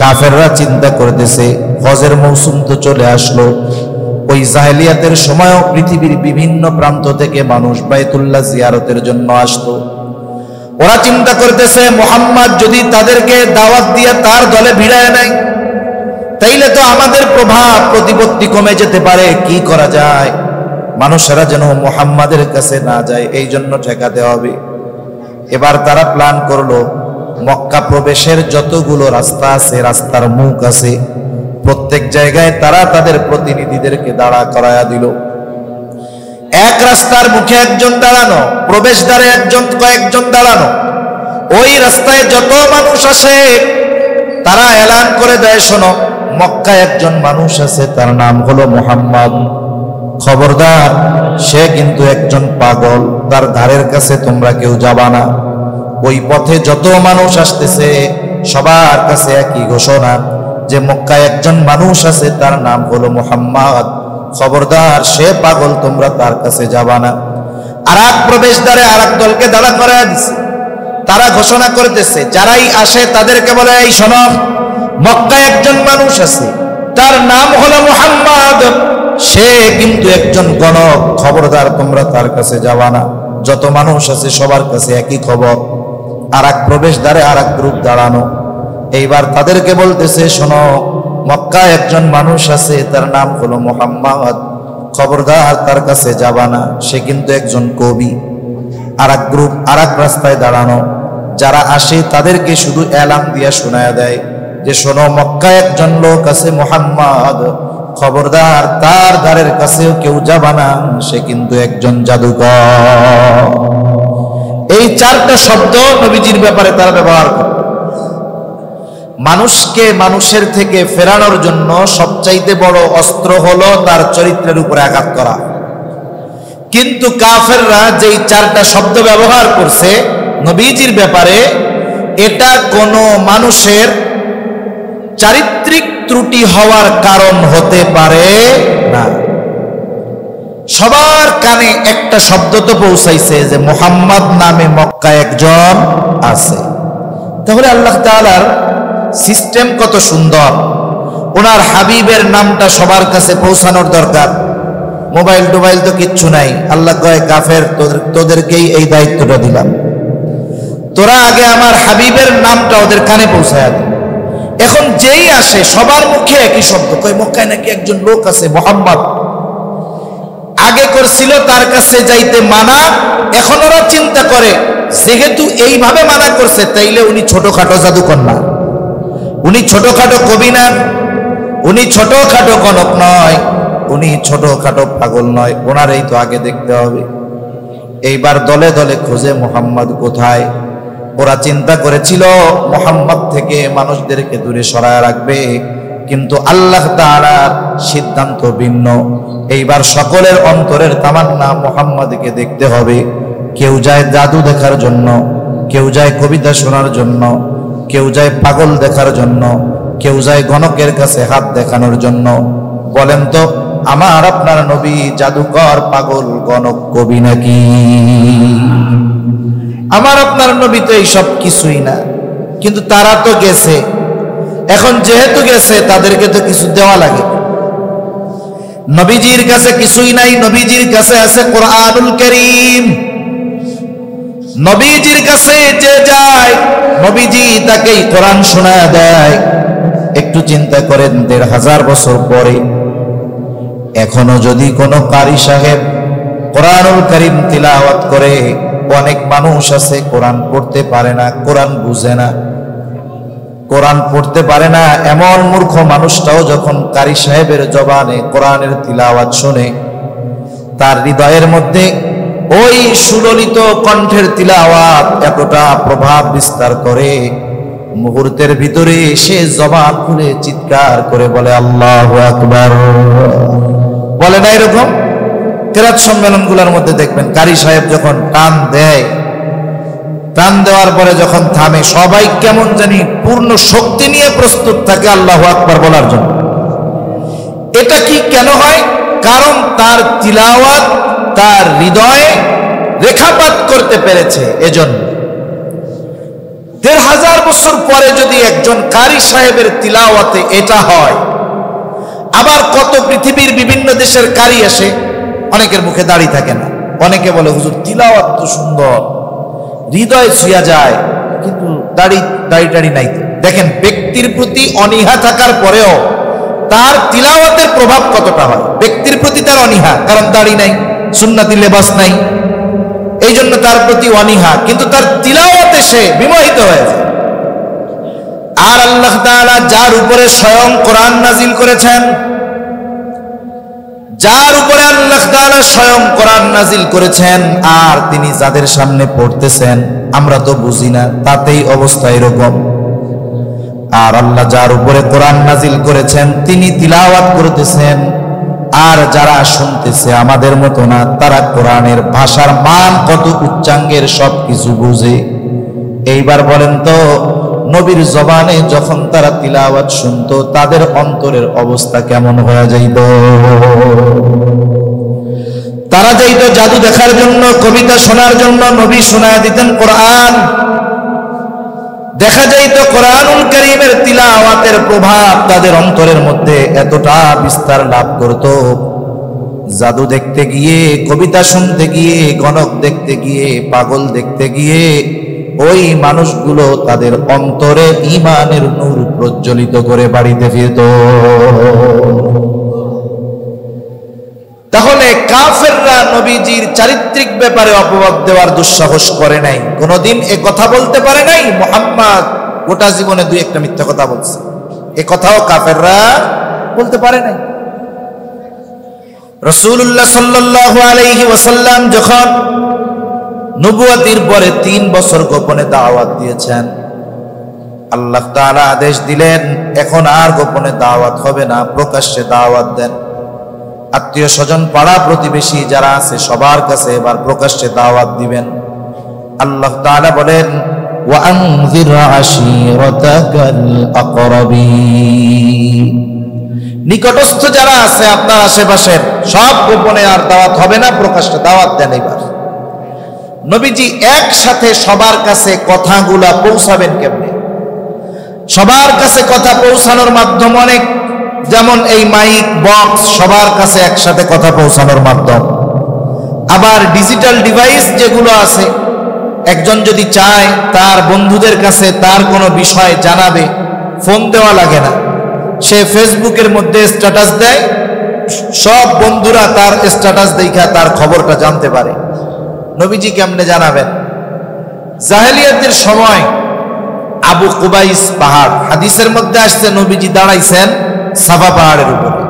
কাফেররা চিন্তা করতেছে হজের মৌসুম তো চলে আসলো। ওই জাহেলিয়াতের সময়ও পৃথিবীর বিভিন্ন প্রান্ত থেকে মানুষ বাইতুল্লাহ জিয়ারতের জন্য আসতো। ওরা চিন্তা করতেছে মুহাম্মদ যদি তাদেরকে দাওয়াত দিয়ে তার দলে ভিড়ায় নাই, তাইলে তো আমাদের প্রভাব প্রতিপত্তি কমে যেতে পারে। কি করা যায়, মানুষেরা যেন মুহাম্মাদের কাছে না যায়, এই জন্য ঠেকাতে হবে। এবার তারা প্ল্যান করলো, মক্কা প্রবেশের যতগুলো রাস্তা আছে, রাস্তার মুখ আছে, প্রত্যেক জায়গায় তারা তাদের প্রতিনিধিদেরকে দাঁড়া করায়া দিল। এক রাস্তার মুখে একজন দাঁড়ানো, প্রবেশদ্বারে কয়েকজন দাঁড়ানো। ওই রাস্তায় যত মানুষ আসে তারা এলান করে দেয়, শোনো মক্কায় একজন মানুষ আছে, তার নাম হলো মুহাম্মদ। খবরদার, সে কিন্তু একজন পাগল, তার ধারের কাছে তোমরা কেউ যাবা না। ওই পথে যত মানুষ আসতেছে সবার কাছে একই ঘোষণা যে মক্কায় একজন মানুষ আছে, তার নাম হলো মুহাম্মদ। খবরদার, সে পাগল, তোমরা তার কাছে যাবা না। আর এক প্রবেশদ্বারে আর এক দলকে দাঁড়া করায় দিছে। তারা ঘোষণা করতেছে, যারাই আসে তাদেরকে বলে, এই শোনো মক্কায় একজন মানুষ আছে, তার নাম হলো মুহাম্মদ, সে কিন্তু একজন গণক, খবরদার তোমরা তার কাছে যাবা না। যত মানুষ আছে সবার কাছে একই খবর। আর এক প্রবেশদ্বারে আর এক গ্রুপ দাঁড়ানো। এইবার তাদেরকে বলতেছে, শোনো মক্কায় একজন মানুষ আছে, তার নাম হলো মুহাম্মদ, খবরদার তার কাছে যাবা না, সে কিন্তু একজন কবি। আর এক গ্রুপ আর এক রাস্তায় দাঁড়ানো, যারা আসে তাদেরকে শুধু এলান দিয়া শোনায়া দেয় যে শোনো মক্কায় একজন লোক আছে মুহাম্মদ, খবরদার তার ধারের কাছেও কেউ যাবা না, সে কিন্তু একজন জাদুকর। এই 4টা শব্দ নবীজির ব্যাপারে তারা ব্যবহার করে। মানুষকে মানুষের থেকে ফেরানোর জন্য সবচাইতে বড় অস্ত্র হলো তার চরিত্রের উপরে আঘাত করা। কিন্তু কাফেররা যেই 4টা শব্দ ব্যবহার করছে নবীজির ব্যাপারে, এটা কোনো মানুষের চারিত্রিক ত্রুটি হওয়ার কারণ হতে পারে না। সবার কানে একটা শব্দ তো পৌঁছাইছে যে মুহাম্মদ নামে মক্কায় একজন আছে। তাহলে আল্লাহ তাআলার সিস্টেম কত সুন্দর, ওনার হাবিবের নামটা সবার কাছে পৌঁছানোর দরকার। মোবাইল টোবাইল তো কিচ্ছু নাই, আল্লাহ কয় কাফের তোদেরকেই এই দায়িত্বটা দিলাম, তোরা আগে আমার হাবিবের নামটা ওদের কানে পৌঁছায় দে। এখন যেই আসে সবার মুখে একই শব্দ, কই মক্কায় নাকি একজন লোক আছে মুহাম্মদ, আগে করছিল তার কাছে যাইতে মানা, এখন ওরা চিন্তা করে যেহেতু এইভাবে মানা করছে তাইলে উনি ছোটখাটো জাদুকর না, উনি ছোটখাটো কবি না, উনি ছোটখাটো গণক নয়, উনি ছোটখাটো পাগল নয়, ওনারই তো আগে দেখতে হবে। এইবার দলে দলে খুঁজে মুহাম্মদ কোথায়। ওরা চিন্তা করেছিল মুহাম্মদ থেকে মানুষদেরকে দূরে সরায় রাখবে, কিন্তু আল্লাহ তাআলার সিদ্ধান্ত ভিন্ন। এইবার সকলের অন্তরের তামান্না মুহাম্মদকে দেখতে হবে। কেউ যায় জাদু দেখার জন্য, কেউ যায় কবিতা শোনার জন্য, কেউ যায় পাগল দেখার জন্য, কেউ যায় গণকের কাছে হাত দেখানোর জন্য। বলেন তো আমার আপনার নবী জাদুকর, পাগল, গণক, কবি নাকি? আমার আপনার নবী তো এইসব কিছুই না, কিন্তু তারা তো গেছে। এখন যেহেতু গেছে তাদেরকে তো কিছু দেওয়া লাগে। নবীজির কাছে কিছুই নাই, নবীজির কাছে আছে কোরআনুল কারীম। নবীজির কাছে যে যায় নবীজি তাকেই কোরআন শোনায় দেয়। একটু চিন্তা করেন ১৫০০ বছর পরে এখনো যদি কোনো কারি সাহেব কোরআনুল কারীম তিলাওয়াত করে, অনেক মানুষ আছে কোরআন পড়তে পারে না, কোরআন বুঝে না, কোরআন পড়তে পারে না, এমন মূর্খ মানুষটাও যখন কারি সাহেবের জবানে কোরআনের তিলাওয়াত শুনে, তার হৃদয়ের মধ্যে ওই সুললিত কণ্ঠের তিলাওয়াত এতটা প্রভাব বিস্তার করে, মুহূর্তের ভিতরে সে জবান খুলে চিৎকার করে বলে আল্লাহু আকবার। বলে না এরকম? কেরাত সম্মেলনগুলোর মধ্যে দেখবেন কারি সাহেব যখন টান দেয়, টান দেওয়ার পরে যখন থামে, সবাই কেমন জানি পূর্ণ শক্তি নিয়ে প্রস্তুত থাকে আল্লাহু আকবার বলার জন্য। এটা কি কেন হয়? কারণ তার তিলাওয়াত তার হৃদয়ে রেখাপাত করতে পেরেছে। এজন্য ১৫০০ বছর পরে যদি একজন কারি সাহেবের তিলাওয়াতে এটা হয়, আবার কত পৃথিবীর বিভিন্ন দেশের কারি আসে, অনেকের মুখে দাড়ি থাকে না, অনেকে বলে হুজুর তিলাওয়াত তো সুন্দর, হৃদয় ছুঁয়া যায়, কিন্তু দাড়ি নাই। দেখেন ব্যক্তির প্রতি অনীহা থাকার পরেও তার তিলাওয়াতের প্রভাব কতটা হয়। ব্যক্তির প্রতি তার অনীহা, কারণ দাড়ি নাই, সুন্নতি লেবাস নাই, এই জন্য তার প্রতি অনীহা, কিন্তু তার তিলাওয়াতে সে বিমোহিত হয়ে যায়। আর আল্লাহ তাআলা যার উপরে স্বয়ং কোরআন নাজিল করেছেন, যার উপরে আল্লাহ তাআলা স্বয়ং কোরআন নাজিল করেছেন, আর তিনি যাদের সামনে পড়তেছেন আমরা তো বুঝি না, তাতেই অবস্থা এরকম। আর আল্লাহ যার উপরে কোরআন নাজিল করেছেন তিনি তিলাওয়াত করতেছেন, আর যারা শুনতেছে আমাদের মতো না, তারা কোরআনের ভাষার মান কত, উচ্চাঙ্গের সবকিছু বুঝে। এইবার বলেন তো নবীর জবানে যখন তারা তিলাওয়াত শুনতো তাদের অন্তরের অবস্থা কেমন হয়ে যাইত? তারা যাইত জাদু দেখার জন্য, কবিতা শোনার জন্য, নবী শোনায় দিতেন কোরআন। দেখা যাইত কোরআনুল কারীমের তিলাওয়াতের প্রভাব তাদের অন্তরের মধ্যে এতটা বিস্তার লাভ করত, জাদু দেখতে গিয়ে, কবিতা শুনতে গিয়ে, গণক দেখতে গিয়ে, পাগল দেখতে গিয়ে ওই মানুষগুলো তাদের অন্তরে ঈমানের নূর প্রজ্বলিত করে বাড়িতে ফিরত। তাহলে কাফেররা নবীজির চারিত্রিক ব্যাপারে অপবাদ দেওয়ার দুঃসাহস করে নাই, কোনদিন এ কথা বলতে পারে নাই মুহাম্মদ গোটা জীবনে দুই একটা মিথ্যা কথা বলছে, এ কথাও কাফেররা বলতে পারে নাই। রাসূলুল্লাহ সাল্লাল্লাহু আলাইহি ওয়াসাল্লাম যখন নবুয়তির পরে ৩ বছর গোপনে দাওয়াত দিয়েছেন, আল্লাহ তাআলা আদেশ দিলেন এখন আর গোপনে দাওয়াত হবে না, প্রকাশ্যে দাওয়াত দেন। আত্মীয় স্বজন, পাড়া প্রতিবেশী যারা আছে সবার কাছে এবার প্রকাশ্যে দাওয়াত দিবেন। আল্লাহ তাআলা বলেন ওয়া আনযির আশীরাতাকাল আকরাবিন, নিকটস্থ যারা আছে আপনার আশেপাশের সব গোপনে আর দাওয়াত হবে না, প্রকাশ্যে দাওয়াত দেন। এবার নবীজি একসাথে সবার কাছে কথাগুলা পৌঁছাবেন কেমনে? সবার কাছে কথা পৌঁছানোর মাধ্যম অনেক, যেমন এই মাইক বক্স সবার কাছে একসাথে কথা পৌঁছানোর মাধ্যম। আবার ডিজিটাল ডিভাইস যেগুলো আছে একজন যদি চায় তার বন্ধুদের কাছে তার কোনো বিষয় জানাবে, ফোন দেওয়া লাগে না, সে ফেসবুকের মধ্যে স্ট্যাটাস দেয়, সব বন্ধুরা তার স্ট্যাটাস দেখা তার খবরটা জানতে পারে। নবীজি কেমনে জানাবেন? জাহেলিয়াতের সময় আবু কুবাইস পাহাড়, হাদিসের মধ্যে আসছে নবীজি দাঁড়াইছেন সাফা পাহাড়ের উপরে,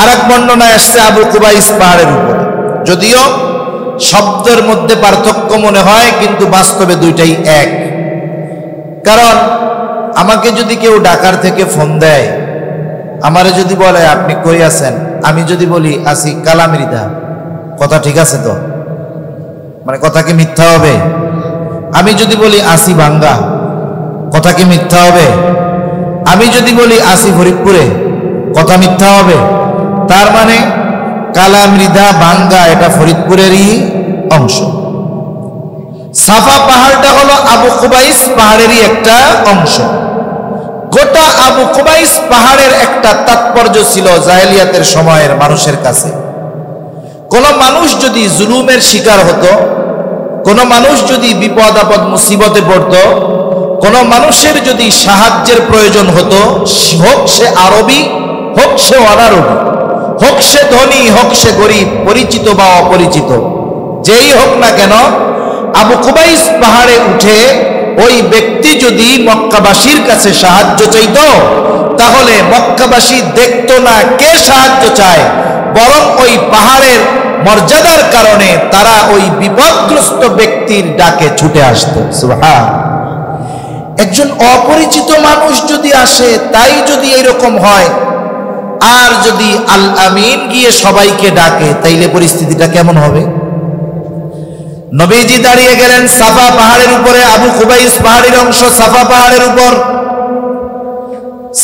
আর এক বর্ণনায় আসছে আবু কুবাইস পাহাড়ের উপরে। যদিও শব্দের মধ্যে পার্থক্য মনে হয়, কিন্তু বাস্তবে দুইটাই এক। কারণ আমাকে যদি কেউ ঢাকার থেকে ফোন দেয়, আমারে যদি বলে আপনি কই আছেন, আমি যদি বলি আসি কালামৃদা, কথা ঠিক আছে তো? মানে কথা কি মিথ্যা হবে? আমি যদি বলি আসি ভাঙ্গা, কথা কি মিথ্যা হবে? আমি যদি বলি আসি ফরিদপুরে, কথা মিথ্যা হবে? তার মানে কালামৃদা ভাঙ্গা এটা ফরিদপুরেরই অংশ। সাফা পাহাড়টা হলো আবু কুবাইস পাহাড়েরই একটা অংশ। গোটা আবু কুবাইস পাহাড়ের একটা তাৎপর্য ছিল জাহেলিয়াতের সময়ের মানুষের কাছে। কোন মানুষ যদি জুলুমের শিকার হতো, কোন মানুষ যদি বিপদ আপদ মুসিবতে পড়তো, কোন মানুষের যদি সাহায্যের প্রয়োজন হতো, হোক সে আরবি, হোক সে অনারবি, হোক সে ধনী, হোক সে গরিব, পরিচিত বা অপরিচিত, যেই হোক না কেন, আবু কুবাইস পাহাড়ে উঠে ওই ব্যক্তি যদি মক্কাবাসীর কাছে সাহায্য চাইত, তাহলে মক্কাবাসী দেখতো না কে সাহায্য চায়, বরং ওই পাহাড়ের মর্যাদার কারণে তারা ওই বিপদগ্রস্ত ব্যক্তির ডাকে ছুটে আসতো। সুবহান। একজন অপরিচিত মানুষ যদি আসে, তাই যদি এরকম হয়, আর যদি আল আমিন গিয়ে সবাইকে ডাকে, তাইলে পরিস্থিতিটা কেমন হবে? নবীজি দাঁড়িয়ে গেলেন সাফা পাহাড়ের উপরে, আবু কুবাইস পাহাড়ের অংশ সাফা পাহাড়ের উপর।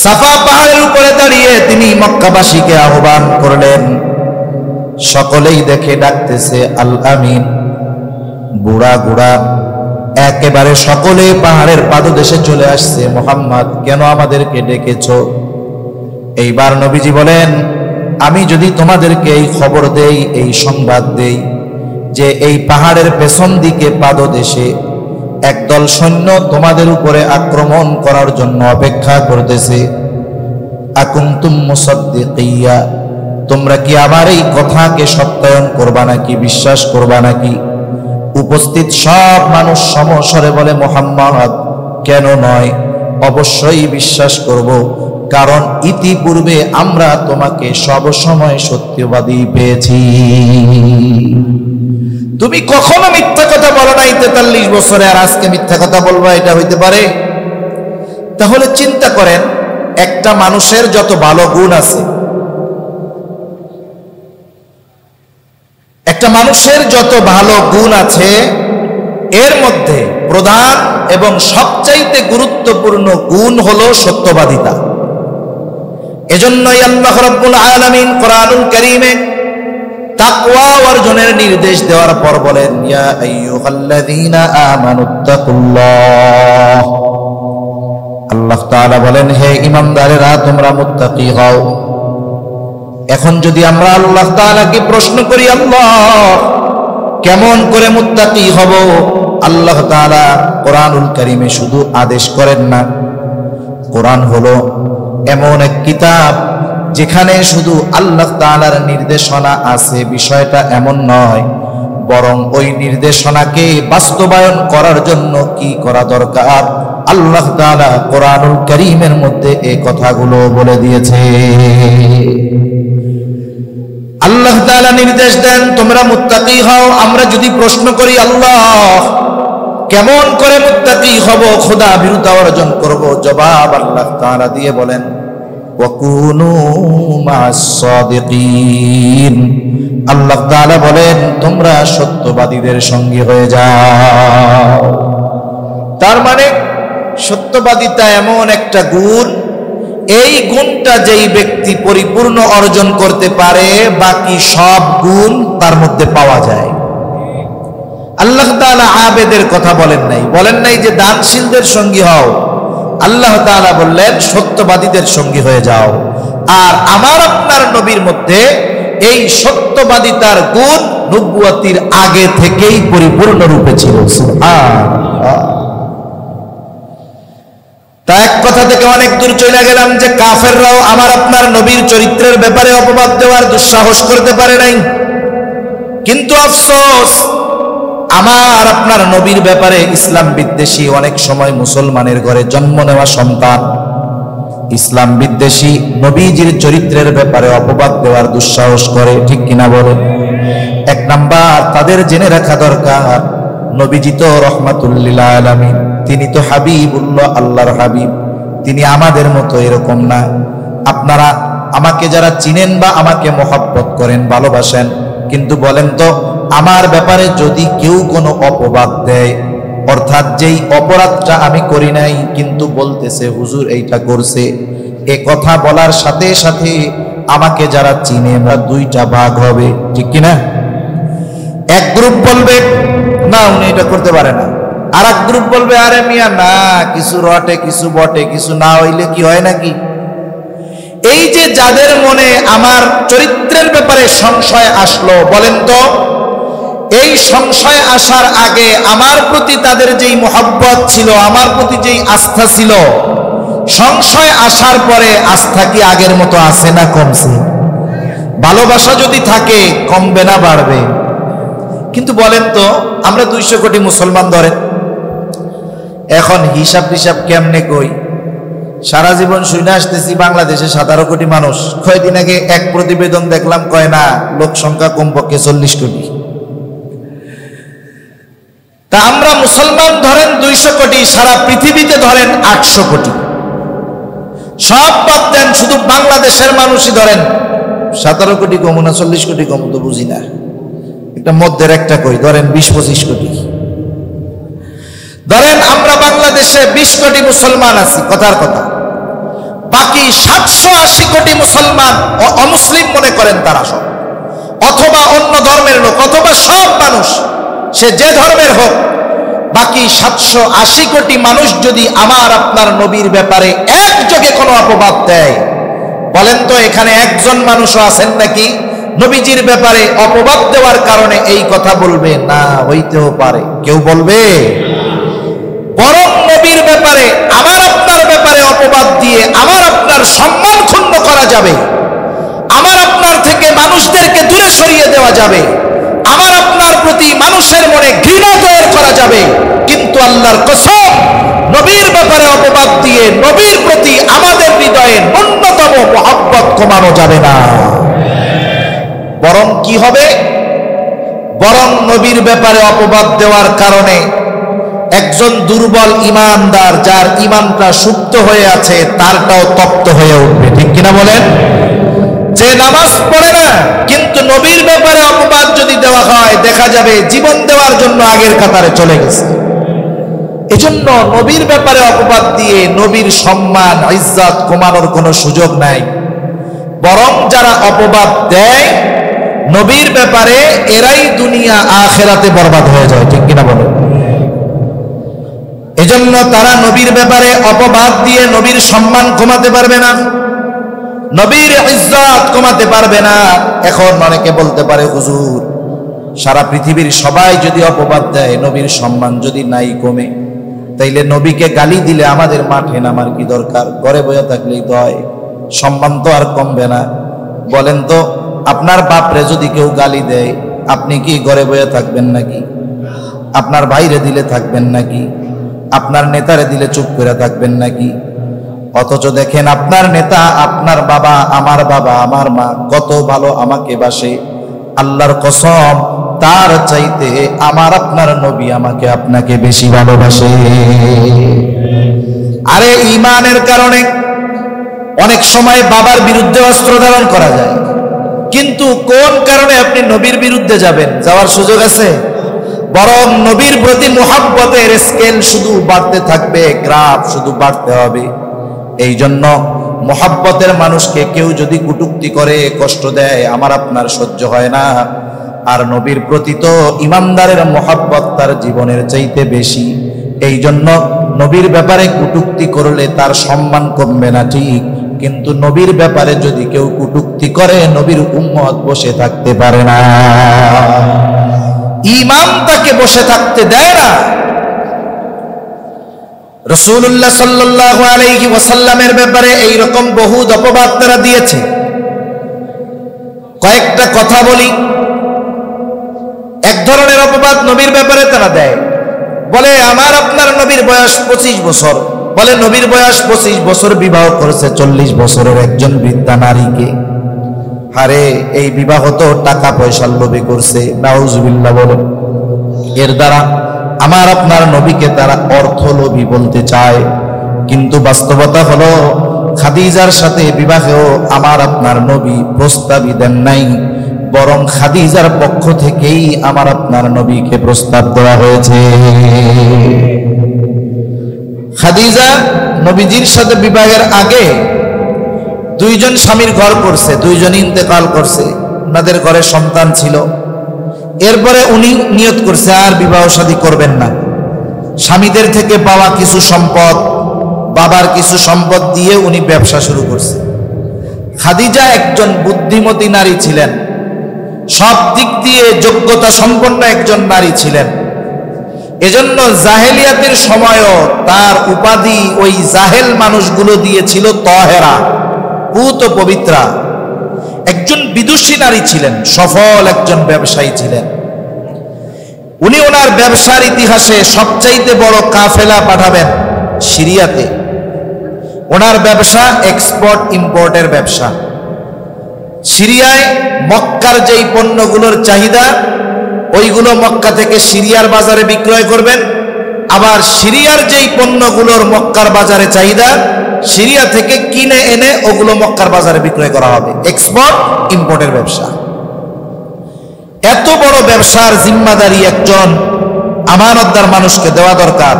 সাফা পাহাড়ের উপরে দাঁড়িয়ে তিনি মক্কাবাসীকে আহ্বান করলেন। সকলেই দেখে ডাকতেছে আল আমিন, বুড়া গুড়া একেবারে সকলে পাহাড়ের পাদদেশে চলে আসছে। মুহাম্মদ, কেন আমাদেরকে ডেকেছো? এইবার নবীজি বলেন, আমি যদি তোমাদেরকে এই খবর দেই, এই সংবাদ দেই যে এই পাহাড়ের পেছন দিকে পাদদেশে একদল সৈন্য তোমাদের উপরে আক্রমণ করার জন্য অপেক্ষা করতেছে, আকুনতুম মুসাদ্দিকিয়া, তোমরা কি আমার এই কথাকে সত্যায়ন করবা নাকি, বিশ্বাস করবা নাকি? উপস্থিত সব মানুষ সমস্বরে বলে, মুহাম্মদ, কেন নয়, অবশ্যই বিশ্বাস করব, কারণ ইতিপূর্বে আমরা তোমাকে সব সময় সত্যবাদী পেয়েছি। তুমি কখনো মিথ্যা কথা বলো নাই 43 বছরে, আর আজকে মিথ্যা কথা বলবা, এটা হইতে পারে? তাহলে চিন্তা করেন, একটা মানুষের যত ভালো গুণ আছে, একটা মানুষের যত ভালো গুণ আছে, এর মধ্যে প্রধান এবং সবচাইতে গুরুত্বপূর্ণ গুণ হলো সত্যবাদিতা। এজন্যই আল্লাহ রাব্বুল আলামিন কোরআনুল কারীমে তাকওয়া অর্জনের নির্দেশ দেওয়ার পর বলেন, ইয়া আইয়ুহাল্লাযীনা আমানুত্তাকুল্লাহ, আল্লাহ তাআলা বলেন, হে ঈমানদারেরা, তোমরা মুত্তাকি হও। এখন যদি আমরা আল্লাহ তাআলাকে প্রশ্ন করি, আল্লাহ কেমন করে মুত্তাকি হব, আল্লাহ তাআলা কোরআনুল কারীমে শুধু আদেশ করেন না। কোরআন হলো এমন এক কিতাব যেখানে শুধু আল্লাহ তাআলার নির্দেশনা আছে, বিষয়টা এমন নয়, বরং ওই নির্দেশনাকে বাস্তবায়ন করার জন্য কি করা দরকার, আল্লাহ তাআলা কোরআনুল কারীমের মধ্যে এই কথাগুলো বলে দিয়েছে। আল্লাহ তাআলা নির্দেশ দেন, তোমরা মুত্তাকি হও। আমরা যদি প্রশ্ন করি, আল্লাহ কেমন করে মুত্তাকি হব, খোদা ভীরুতা অর্জন করব, জবাব আল্লাহ তাআলা দিয়ে বলেন, ওয়াকুনু মা'আস সাদিকিন, আল্লাহ তাআলা বলেন, তোমরা সত্যবাদীদের সঙ্গী হয়ে যাও। তার মানে সত্যবাদিতা এমন একটা গুণ, এই গুণটা যেই ব্যক্তি পরিপূর্ণ অর্জন করতে পারে, বাকি সব গুণ তার মধ্যে পাওয়া যায়। আল্লাহ তাআলা আবেদের কথা বলেন নাই যে দানশীলদের সঙ্গী হও, আল্লাহ তাআলা বললেন সত্যবাদীদের সঙ্গী হয়ে যাও। আর আমার আপনার নবীর মধ্যে এই সত্যবাদিতার গুণ নবুয়তির আগে থেকেই পরিপূর্ণ রূপে ছিল। সুবহানাল্লাহ। তা এক কথা থেকে অনেক দূর চলে গেলাম যে কাফেররাও আমার আপনার নবীর চরিত্রের ব্যাপারে অপবাদ দেওয়ার দুঃসাহস করতে পারে নাই। কিন্তু আফসোস, আমার আপনার নবীর ব্যাপারে ইসলাম বিদ্বেষী অনেক সময় মুসলমানের ঘরে জন্ম নেওয়া সন্তান ইসলাম বিদ্বেষী নবীজির চরিত্রের ব্যাপারে অপবাদ দেওয়ার দুঃসাহস করে, ঠিক কিনা বলেন? এক নাম্বার তাদের জেনে রাখা দরকার, নবীজি তো রহমাতুল্লিল আলামিন, তিনি তো হাবিবুল্লাহ, আল্লাহর হাবিব। তিনি আমাদের মতো এরকম না। আপনারা আমাকে যারা চিনেন বা আমাকে মহব্বত করেন, ভালোবাসেন, কিন্তু বলেন তো আমার ব্যাপারে যদি কেউ কোনো অপবাদ দেয়, অর্থাৎ যেই অপরাধটা আমি করি নাই কিন্তু বলতেছে হুজুর এইটা করছে, এ কথা বলার সাথে সাথে আমাকে যারা চিনে আমরা দুইটা ভাগ হবে, ঠিক কিনা? এক গ্রুপ বলবে না উনি এটা করতে পারে না, আর এক গ্রুপ বলবে আরে মিয়া না, কিছু রটে কিছু বটে, কিছু না হইলে কি হয় নাকি। এই যে যাদের মনে আমার চরিত্রের ব্যাপারে সংশয় আসলো, বলেন তো এই সংশয় আসার আগে আমার প্রতি তাদের যেই মহব্বত ছিল, আমার প্রতি যেই আস্থা ছিল, সংশয় আসার পরে আস্থা কি আগের মতো আছে না কমছে? ভালোবাসা যদি থাকে কমবে না বাড়বে? কিন্তু বলেন তো আমরা 200 কোটি মুসলমান ধরেন, এখন হিসাব টিসাব কেমনে কই? সারা জীবন শুনে আসতেছি বাংলাদেশে 17 কোটি মানুষ। কয়েকদিন আগে এক প্রতিবেদন দেখলাম, কয় না লোক সংখ্যা কমপক্ষে 40 কোটি। তা আমরা মুসলমান ধরেন 200 কোটি, সারা পৃথিবীতে ধরেন 800 কোটি। সব বাদ দেন, শুধু বাংলাদেশের মানুষই ধরেন 17 কোটি কম না 40 কোটি কম তো বুঝি না, একটা মধ্যের একটা কই, ধরেন 20-25 কোটি। ধরেন আমরা বাংলাদেশে 20 কোটি মুসলমান আছি, কথার কথা, বাকি 780 কোটি মুসলমান অমুসলিম মনে করেন তারা সব, অথবা অন্য ধর্মের লোক, অথবা সব মানুষ সে যে ধর্মের হোক, বাকি 780 কোটি মানুষ যদি আমার আপনার নবীর ব্যাপারে একযোগে কোনো অপবাদ দেয়, বলেন তো এখানে একজন মানুষও আছেন নাকি নবীজির ব্যাপারে অপবাদ দেওয়ার কারণে এই কথা বলবে না? হইতেও পারে, কেউ বলবে। বরং নবীর ব্যাপারে আমার আপনার ব্যাপারে অপবাদ দিয়ে আমার আপনার সম্মান ক্ষুণ্ণ করা যাবে, আমার আপনার থেকে মানুষদেরকে দূরে সরিয়ে দেওয়া যাবে, আমার আপনার প্রতি মানুষের মনে ঘৃণা তৈরি করা যাবে। কিন্তু আল্লাহর কসম, নবীর ব্যাপারে অপবাদ দিয়ে নবীর প্রতি আমাদের হৃদয়ে ন্যূনতম মহব্বত কমানো যাবে না। বরং কি হবে? বরং নবীর ব্যাপারে অপবাদ দেওয়ার কারণে একজন দুর্বল ইমানদার, যার ইমানটা সুপ্ত হয়ে আছে, তারটাও তপ্ত হয়ে উঠবে, ঠিক কিনা বলেন? যে নামাজ পড়ে না কিন্তু নবীর ব্যাপারে অপবাদ যদি দেওয়া হয়, দেখা যাবে জীবন দেওয়ার জন্য আগের কাতারে চলে গেছে। এজন্য নবীর ব্যাপারে অপবাদ দিয়ে নবীর সম্মান ইজ্জত কমানোর কোনো সুযোগ নাই। বরং যারা অপবাদ দেয় নবীর ব্যাপারে, এরাই দুনিয়া আখিরাতে বরবাদ হয়ে যায়, ঠিক কিনা বলেন? এজন্য তারা নবীর ব্যাপারে অপবাদ দিয়ে নবীর সম্মান কমাতে পারবে না, নবীর ইজ্জত কমাতে পারবে না। এখন অনেকে বলতে পারে হুজুর সারা পৃথিবীর সবাই যদি অপবাদ দেয়, নবীর সম্মান যদি নাই কমে, তাইলে নবীকে গালি দিলে আমাদের মাঠে নামার কি দরকার? ঘরে বসে থাকলেই তো হয়, সম্মান তো আর কমবে না। বলেন তো আপনার বাপরে যদি কেউ গালি দেয়, আপনি কি ঘরে বসে থাকবেন নাকি? আপনার ভাইরে দিলে থাকবেন নাকি? আপনার নেতারে দিলে চুপ করে থাকবেন নাকি? অথচ দেখেন আপনার নেতা, আপনার বাবা, আমার মা কত ভালো আমাকে বাসে। আল্লাহর কসম, তার চাইতে আমার আপনার নবী আমাকে আপনাকে বেশি ভালোবাসে। আরে ঈমানের কারণে অনেক সময় বাবার বিরুদ্ধে অস্ত্র ধারণ করা যায়, কিন্তু কোন কারণে আপনি নবীর বিরুদ্ধে যাবেন? যাওয়ার সুযোগ আছে? বরং নবীর প্রতি মুহাব্বতের স্কেল শুধু বাড়তে থাকবে, গ্রাফ শুধু বাড়তে হবে। এই জন্য মুহাব্বতের মানুষকে কেউ যদি কটূক্তি করে, কষ্ট দেয়, আমার আপনার সহ্য হয় না। আর নবীর প্রতি তো ইমানদারের মুহাব্বত তার জীবনের চাইতে বেশি। এই জন্য নবীর ব্যাপারে কটূক্তি করলে তার সম্মান কমবে না, ঠিক কিন্তু নবীর ব্যাপারে যদি কেউ কটূক্তি করে নবীর উম্মত বসে থাকতে পারে না, ঈমান তাকে বসে থাকতে দেয় না। রাসূলুল্লাহ সাল্লাল্লাহু আলাইহি ওয়াসাল্লামের ব্যাপারে এই রকম বহু অপবাদ তারা দিয়েছে। কয়েকটা কথা বলি। এক ধরনের অপবাদ নবীর ব্যাপারে তারা দেয়, বলে আমার আপনার নবীর বয়স 25 বছর, বলে নবীর বয়স 25 বছর, বিবাহ করেছে 40 বছরের একজন বৃদ্ধা নারীকে। আরে এই বিবাহ তো টাকা পয়সার লোভে করছে, নাউজুবিল্লাহ বলেন। এর দ্বারা আমার আপনার নবীকে তারা অর্থলোভী বলতে চায়, কিন্তু বাস্তবতা হলো খাদিজার সাথে বিবাহেও আমার আপনার নবী প্রস্তাবই দেন নাই, বরং খাদিজার পক্ষ থেকেই আমার আপনার নবীকে প্রস্তাব দেওয়া হয়েছে। খাদিজা নবীজির সাথে বিবাহের আগে দুইজন স্বামীর ঘর করছে, দুইজন ইন্তেকাল করছে, ওনাদের ঘরে সন্তান ছিল। এরপরে উনি নিয়ত করছে আর বিবাহ শাদী করবেন না। স্বামীদের থেকে পাওয়া কিছু সম্পদ, বাবার কিছু সম্পদ দিয়ে উনি ব্যবসা শুরু করছে। খাদিজা একজন বুদ্ধিমতী নারী ছিলেন, সব দিক দিয়ে যোগ্যতা সম্পন্ন একজন নারী ছিলেন। এজন্য জাহেলিয়াতের সময়ও তার উপাধি ওই জাহেল মানুষগুলো দিয়েছিল তহেরা, পুত পবিত্রা। একজন বিদুষী নারী ছিলেন, সফল একজন ব্যবসায়ী ছিলেন। উনি ওনার ব্যবসার ইতিহাসে সবচাইতে বড় কাফেলা পাঠাবেন সিরিয়াতে। ওনার ব্যবসা এক্সপোর্ট ইম্পোর্টের ব্যবসা। সিরিয়ায় মক্কার যেই পণ্যগুলোর চাহিদা, ওইগুলো মক্কা থেকে সিরিয়ার বাজারে বিক্রয় করবেন, আবার সিরিয়ার যেই পণ্যগুলোর মক্কার বাজারে চাহিদা, সিরিয়া থেকে কিনে এনে ওগুলো মক্কার বাজারে বিক্রয় করা হবে। এক্সপোর্ট ইম্পোর্টের ব্যবসা। এত বড় ব্যবসার জিম্মাদারি একজন আমানতদার মানুষকে দেওয়া দরকার।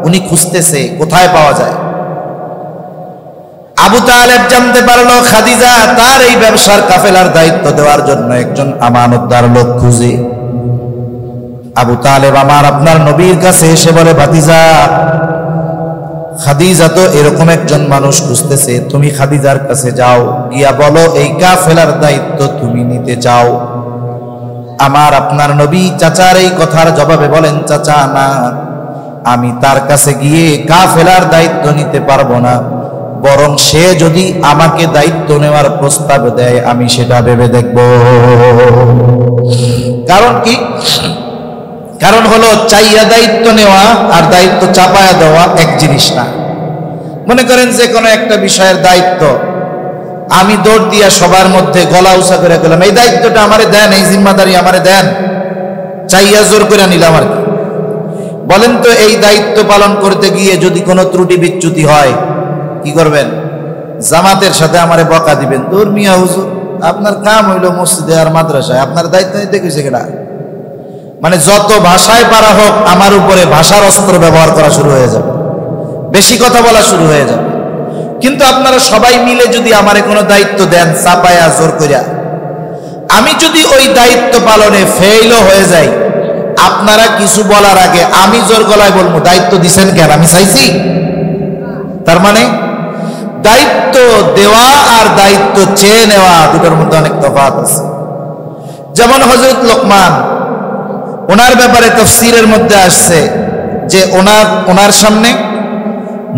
উনি খুঁজতেছে কোথায় পাওয়া যায়। আবু তালেব জানতে পারলো খাদিজা তার এই ব্যবসার কাফেলার দায়িত্ব দেওয়ার জন্য একজন আমানতদার লোক খুঁজে। আবু তালেব আমার আপনার নবীর কাছে এসে বলে, ভাতিজা খাদিজা তো এরকম একজন মানুষ খুঁজতেছে, তুমি খাদিজার কাছে যাও, গিয়া বলো এই কাফেলার দায়িত্ব তুমি নিতে চাও। আমার আপনার নবী চাচার এই কথার জবাবে বলেন, চাচা না, আমি তার কাছে গিয়ে কাফেলার দায়িত্ব নিতে পারবো না, বরং সে যদি আমাকে দায়িত্ব নেওয়ার প্রস্তাব দেয় আমি সেটা ভেবে দেখব। কারণ কি? কারণ হলো চাইয়া দায়িত্ব নেওয়া আর দায়িত্ব চাপায়া দেওয়া এক জিনিস না। মনে করেন যে কোনো একটা বিষয়ের দায়িত্ব আমি দৌড় দিয়া সবার মধ্যে গলা উঁচা করে গেলাম, এই দায়িত্বটা আমারে দেন, এই জিম্মাদারি আমারে দেন, চাইয়া জোর করে নিলাম আর কি। বলেন তো এই দায়িত্ব পালন করতে গিয়ে যদি কোনো ত্রুটি বিচ্যুতি হয় কি করবেন? জামাতের সাথে আমারে বকা দিবেন, দূর মিয়া হুজুর আপনার কাম হইল মসজিদে আর মাদ্রাসায়, আপনার দায়িত্ব নিতে গেছে কেনা। মানে যত ভাষায় পারা হোক আমার উপরে ভাষার অস্ত্র ব্যবহার করা শুরু হয়ে যাবে, বেশি কথা বলা শুরু হয়ে যাবে। কিন্তু আপনারা সবাই মিলে যদি আমারে কোনো দায়িত্ব দেন চাপায়া জোর করিয়া, আমি যদি ওই দায়িত্ব পালনে ফেইলও হয়ে যাই, আপনারা কিছু বলার আগে আমি জোর গলায় বলবো দায়িত্ব দিছেন কেন, আমি চাইছি? তার মানে দায়িত্ব দেওয়া আর দায়িত্ব চেয়ে নেওয়া দুটোর মধ্যে অনেক তফাৎ আছে। যেমন হযরত লোকমান, ওনার ব্যাপারে তাফসীরের মধ্যে আসছে যে ওনার সামনে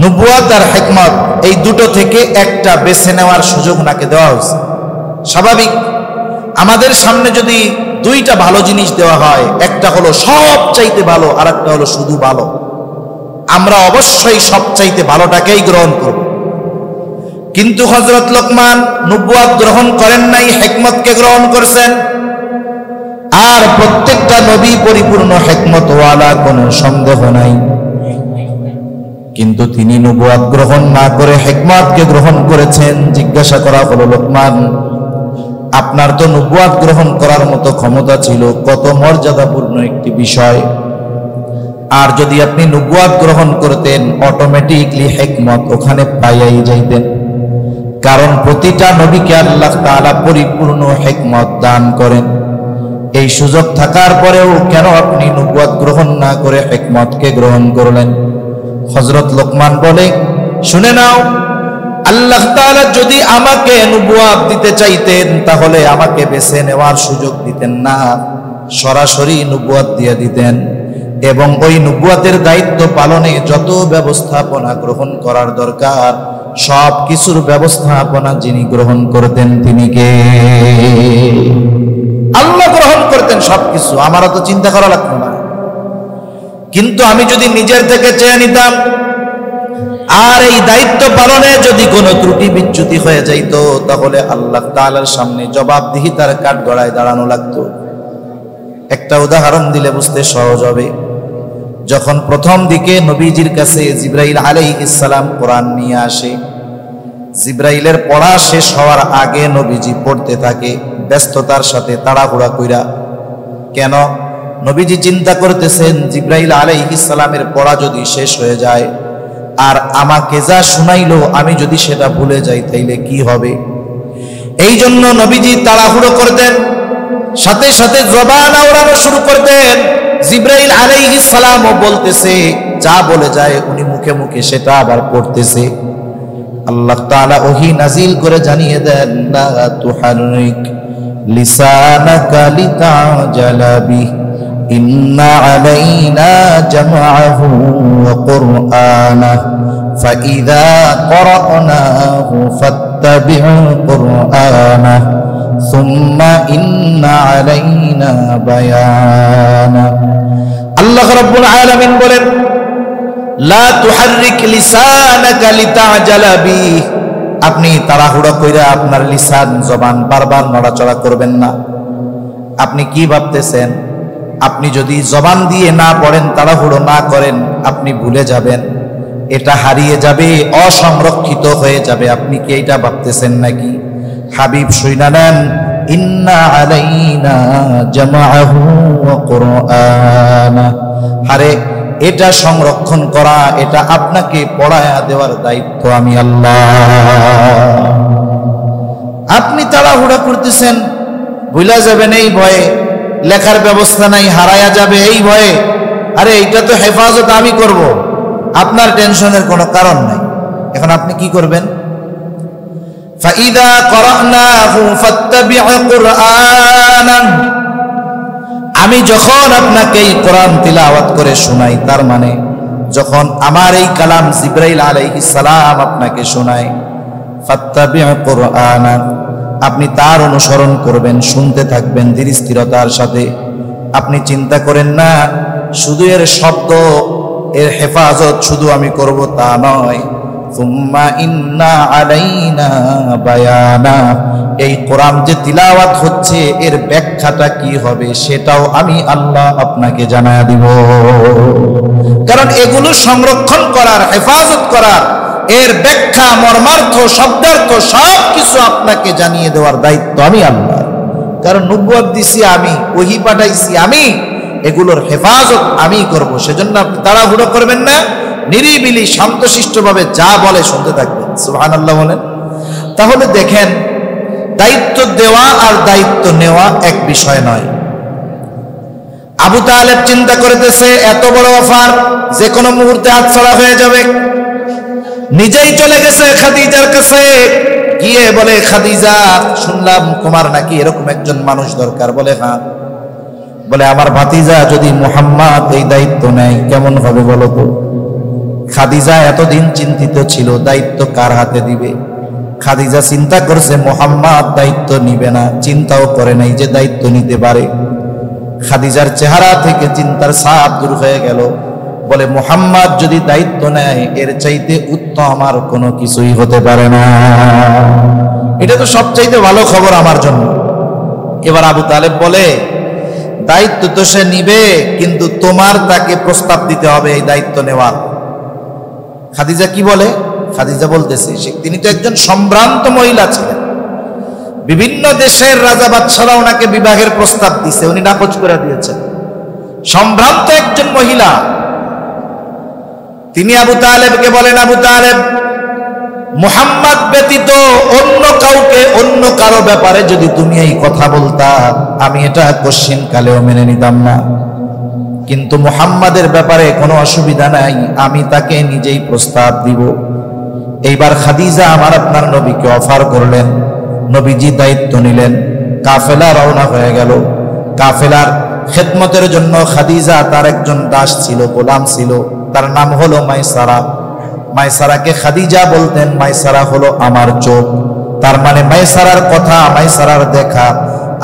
নবুয়ত আর হিকমত এই দুটো থেকে একটা বেছে নেওয়ার সুযোগ নাকে দেওয়া হয়েছে। স্বাভাবিক, আমাদের সামনে যদি দুইটা ভালো জিনিস দেওয়া হয়, একটা হলো সবচাইতে ভালো আর একটা হলো শুধু ভালো, আমরা অবশ্যই সবচাইতে ভালোটাকেই গ্রহণ করব। কিন্তু হযরত লোকমান নবুয়ত গ্রহণ করেন নাই, হিকমতকে গ্রহণ করেছেন। আর প্রত্যেকটা নবী পরিপূর্ণ হিকমতওয়ালা, কোনো সন্দেহ নাই। কিন্তু তিনি নবুয়ত গ্রহণ না করে হিকমতকে গ্রহণ করেছেন। জিজ্ঞাসা করা হলো, লোকমান আপনার তো নবুয়ত গ্রহণ করার মতো ক্ষমতা ছিল, কত মর্যাদাপূর্ণ একটি বিষয়, আর যদি আপনি নবুয়ত গ্রহণ করতেন অটোমেটিকলি হিকমত ওখানে পাইয়াই যাইতেন। কারণ প্রতিটা নবীকে আল্লাহ তাআলা পরিপূর্ণ হিকমত দান করেন। এই সুযোগ থাকার পরেও কেন আপনি নবুয়ত গ্রহণ না করে হিকমতকে গ্রহণ করলেন? হযরত লোকমান বলে, শুনে নাও, আল্লাহ তাআলা যদি আমাকে নবুয়ত দিতে চাইতেন তাহলে আমাকে বেছে নেওয়ার সুযোগ দিতেন না, সরাসরি নবুয়ত দিয়ে দিতেন এবং ওই নবুয়তের দায়িত্ব পালনে যত ব্যবস্থাপনা গ্রহণ করার দরকার সব কিছুর ব্যবস্থাপনা যিনি গ্রহণ করতেন তিনি কে? আল্লাহ গ্রহণ করতেন সবকিছু, আমারও তো চিন্তা করা লাগতো না। কিন্তু আমি যদি নিজের থেকে চেয়ে নিতাম আর এই দায়িত্ব পালনে যদি কোনো ত্রুটি বিচ্যুতি হয়ে যাইতো তাহলে আল্লাহ তাআলার সামনে জবাবদিহিতার কাঠগড়ায় দাঁড়ানো লাগতো। একটা উদাহরণ দিলে বুঝতে সহজ হবে। যখন প্রথম দিকে নবীজির কাছে জিবরাইল আলাইহিস সালাম কোরআন নিয়ে আসে, জিবরাইলের পড়া শেষ হওয়ার আগে নবীজি পড়তে থাকে ব্যস্ততার সাথে তাড়াহুড়া কইরা। কেন? নবীজি চিন্তা করতেছেন জিবরাইল আলাইহিস সালামের পড়া যদি শেষ হয়ে যায় আর আমাকে যা শুনাইলো আমি যদি সেটা ভুলে যাই তাইলে কি হবে। এই জন্য নবীজি তাড়াহুড়ো করতেন, সাথে সাথে জবান আওড়ানো শুরু করতেন। জিবরাইল আলাইহিস সালামও বলতেছে, যা বলে যায় উনি মুখে মুখে সেটা আবার পড়তেছে। আল্লাহ তাআলা ওহী নাজিল করে জানিয়ে দেন, লা তুহাররিক লিসানাকা লিতাজালা বিহি ইন্না আলাইনা জামআহু ওয়া কুরআনাহু ফাইযা ক্বরানাহু ফাত্তাবি' কুরআনাহু সুম্মা ইন্না আলাইনা বায়ানা। আল্লাহ রাব্বুল আলামিন বলেন, লা তুহাররিক লিসানাকা লিতাজালা বিহি, আপনি তাড়াহুড়া কইরা আপনার লিসান জবান বারবার নড়াচড়া করবেন না। আপনি কি ভাবতেছেন আপনি যদি জবান দিয়ে না পড়েন, তাড়াহুড়ো না করেন, আপনি ভুলে যাবেন, এটা হারিয়ে যাবে, অসংরক্ষিত হয়ে যাবে। আপনি কি এটা ভাবতেছেন নাকি? হাবিব শুইনা নেন, ইন্না আলাইনা জামাআহু ওয়া কুরআনা, আরে এটা সংরক্ষণ করা, এটা আপনাকে পড়ায়া দেওয়ার দায়িত্ব আমি আল্লাহ। আপনি তাড়াহুড়া করতেছেন, ভুলা যাবেন এই ভয়ে, লেখার ব্যবস্থা নাই, হারায়া যাবে এই ভয়ে। আরে এইটা তো হেফাজত আমি করব, আপনার টেনশনের কোনো কারণ নাই। এখন আপনি কি করবেন? ফাইদা ক্বরানাহু ফাত্তাবি' কুরআনান, আমি যখন আপনাকে এই কোরআন তিলাওয়াত করে শোনাই, তার মানে যখন আমার এই কালাম জিবরাইল আলাইহিস সালাম আপনাকে শোনায়, ফাত্তাবি' কুরআনান, আপনি তার অনুসরণ করবেন, শুনতে থাকবেন ধীর স্থিরতার সাথে। আপনি চিন্তা করেন না শুধু এর শব্দ, এর হেফাজত শুধু আমি করব তা নয়, সুম্মা ইন্না আলাইনা বায়ানা, এই কোরআন যে তিলাওয়াত হচ্ছে এর ব্যাখ্যাটা কি হবে সেটাও আমি আল্লাহ আপনাকে জানায়া দিব। কারণ এগুলো সংরক্ষণ করার, হেফাজত করার, এর ব্যাখ্যা, মর্মার্থ, শব্দার্থ সব কিছু আপনাকে জানিয়ে দেওয়ার দায়িত্ব আমি আল্লাহ। কারণ নবুয়ত দিছি আমি, ওহী পাঠাইছি আমি, এগুলোর হেফাজত আমি করব। সেজন্য আপনি তাড়াহুড়ো করবেন না, নিরিবিলি শান্তশিষ্টভাবে যা বলে শুনতে থাকবেন। সুবহানাল্লাহ বলেন। তাহলে দেখেন, দায়িত্ব দেওয়া আর দায়িত্ব নেওয়া এক বিষয় নয়। আবু তালেব চিন্তা করতেছে এত বড় অফার যে কোনো মুহূর্তে হাতছাড়া হয়ে যাবে। নিজেই চলে গেছে খাদিজার কাছে, গিয়ে বলে, খাদিজা শুনলাম তোমার নাকি এরকম একজন মানুষ দরকার। বলে হ্যাঁ। বলে আমার ভাতিজা যদি মুহাম্মদ এই দায়িত্ব নেয় কেমন হবে বলো তো। খাদিজা এতদিন চিন্তিত ছিল দায়িত্ব কার হাতে দিবে। খাদিজা চিন্তা করছে মুহাম্মদ দায়িত্ব নিবে না, চিন্তাও করে নাই যে দায়িত্ব নিতে পারে। খাদিজার চেহারা থেকে চিন্তার ছাপ দূর হয়ে গেল। বলে মুহাম্মদ যদি দায়িত্ব নেয় এর চাইতে উত্তম আর কোনো কিছুই হতে পারে না, এটা তো সবচাইতে ভালো খবর আমার জন্য। এবার আবু তালেব বলে, দায়িত্ব তো সে নিবে, কিন্তু তোমার তাকে প্রস্তাব দিতে হবে এই দায়িত্ব নেওয়ার। খাদিজা কি বলে? খাদিজা বলতেছে, তিনি তো একজন সম্ভ্রান্ত মহিলা ছিলেন, বিভিন্ন দেশের রাজা বাদশারা ওনাকে বিবাহের প্রস্তাব দিছে, উনি নাকচ করে দিয়েছেন। সম্ভ্রান্ত একজন মহিলা। তিনি আবু তালেবকে বলেন, আবু তালেব, মুহাম্মদ ব্যতীত অন্য কাউকে, অন্য কারো ব্যাপারে যদি তুমি এই কথা বলতা আমি এটা কোশ্চিন কালেও মেনে নিতাম না, কিন্তু মুহাম্মাদের ব্যাপারে কোনো অসুবিধা নাই, আমি তাকে নিজেই প্রস্তাব দিব। এইবার খাদিজা আমার আপনার নবীকে অফার করলেন, নবীজি দায়িত্ব নিলেন, কাফেলা রওনা হয়ে গেল। কাফেলার খেদমতের জন্য খাদিজা তার একজন দাস ছিল, গোলাম ছিল, তার নাম হলো মাইসারা। মাইসারাকে খাদিজা বলতেন, মাইসারা হলো আমার চোখ। তার মানে মাইসারার কথা, মাইসারার দেখা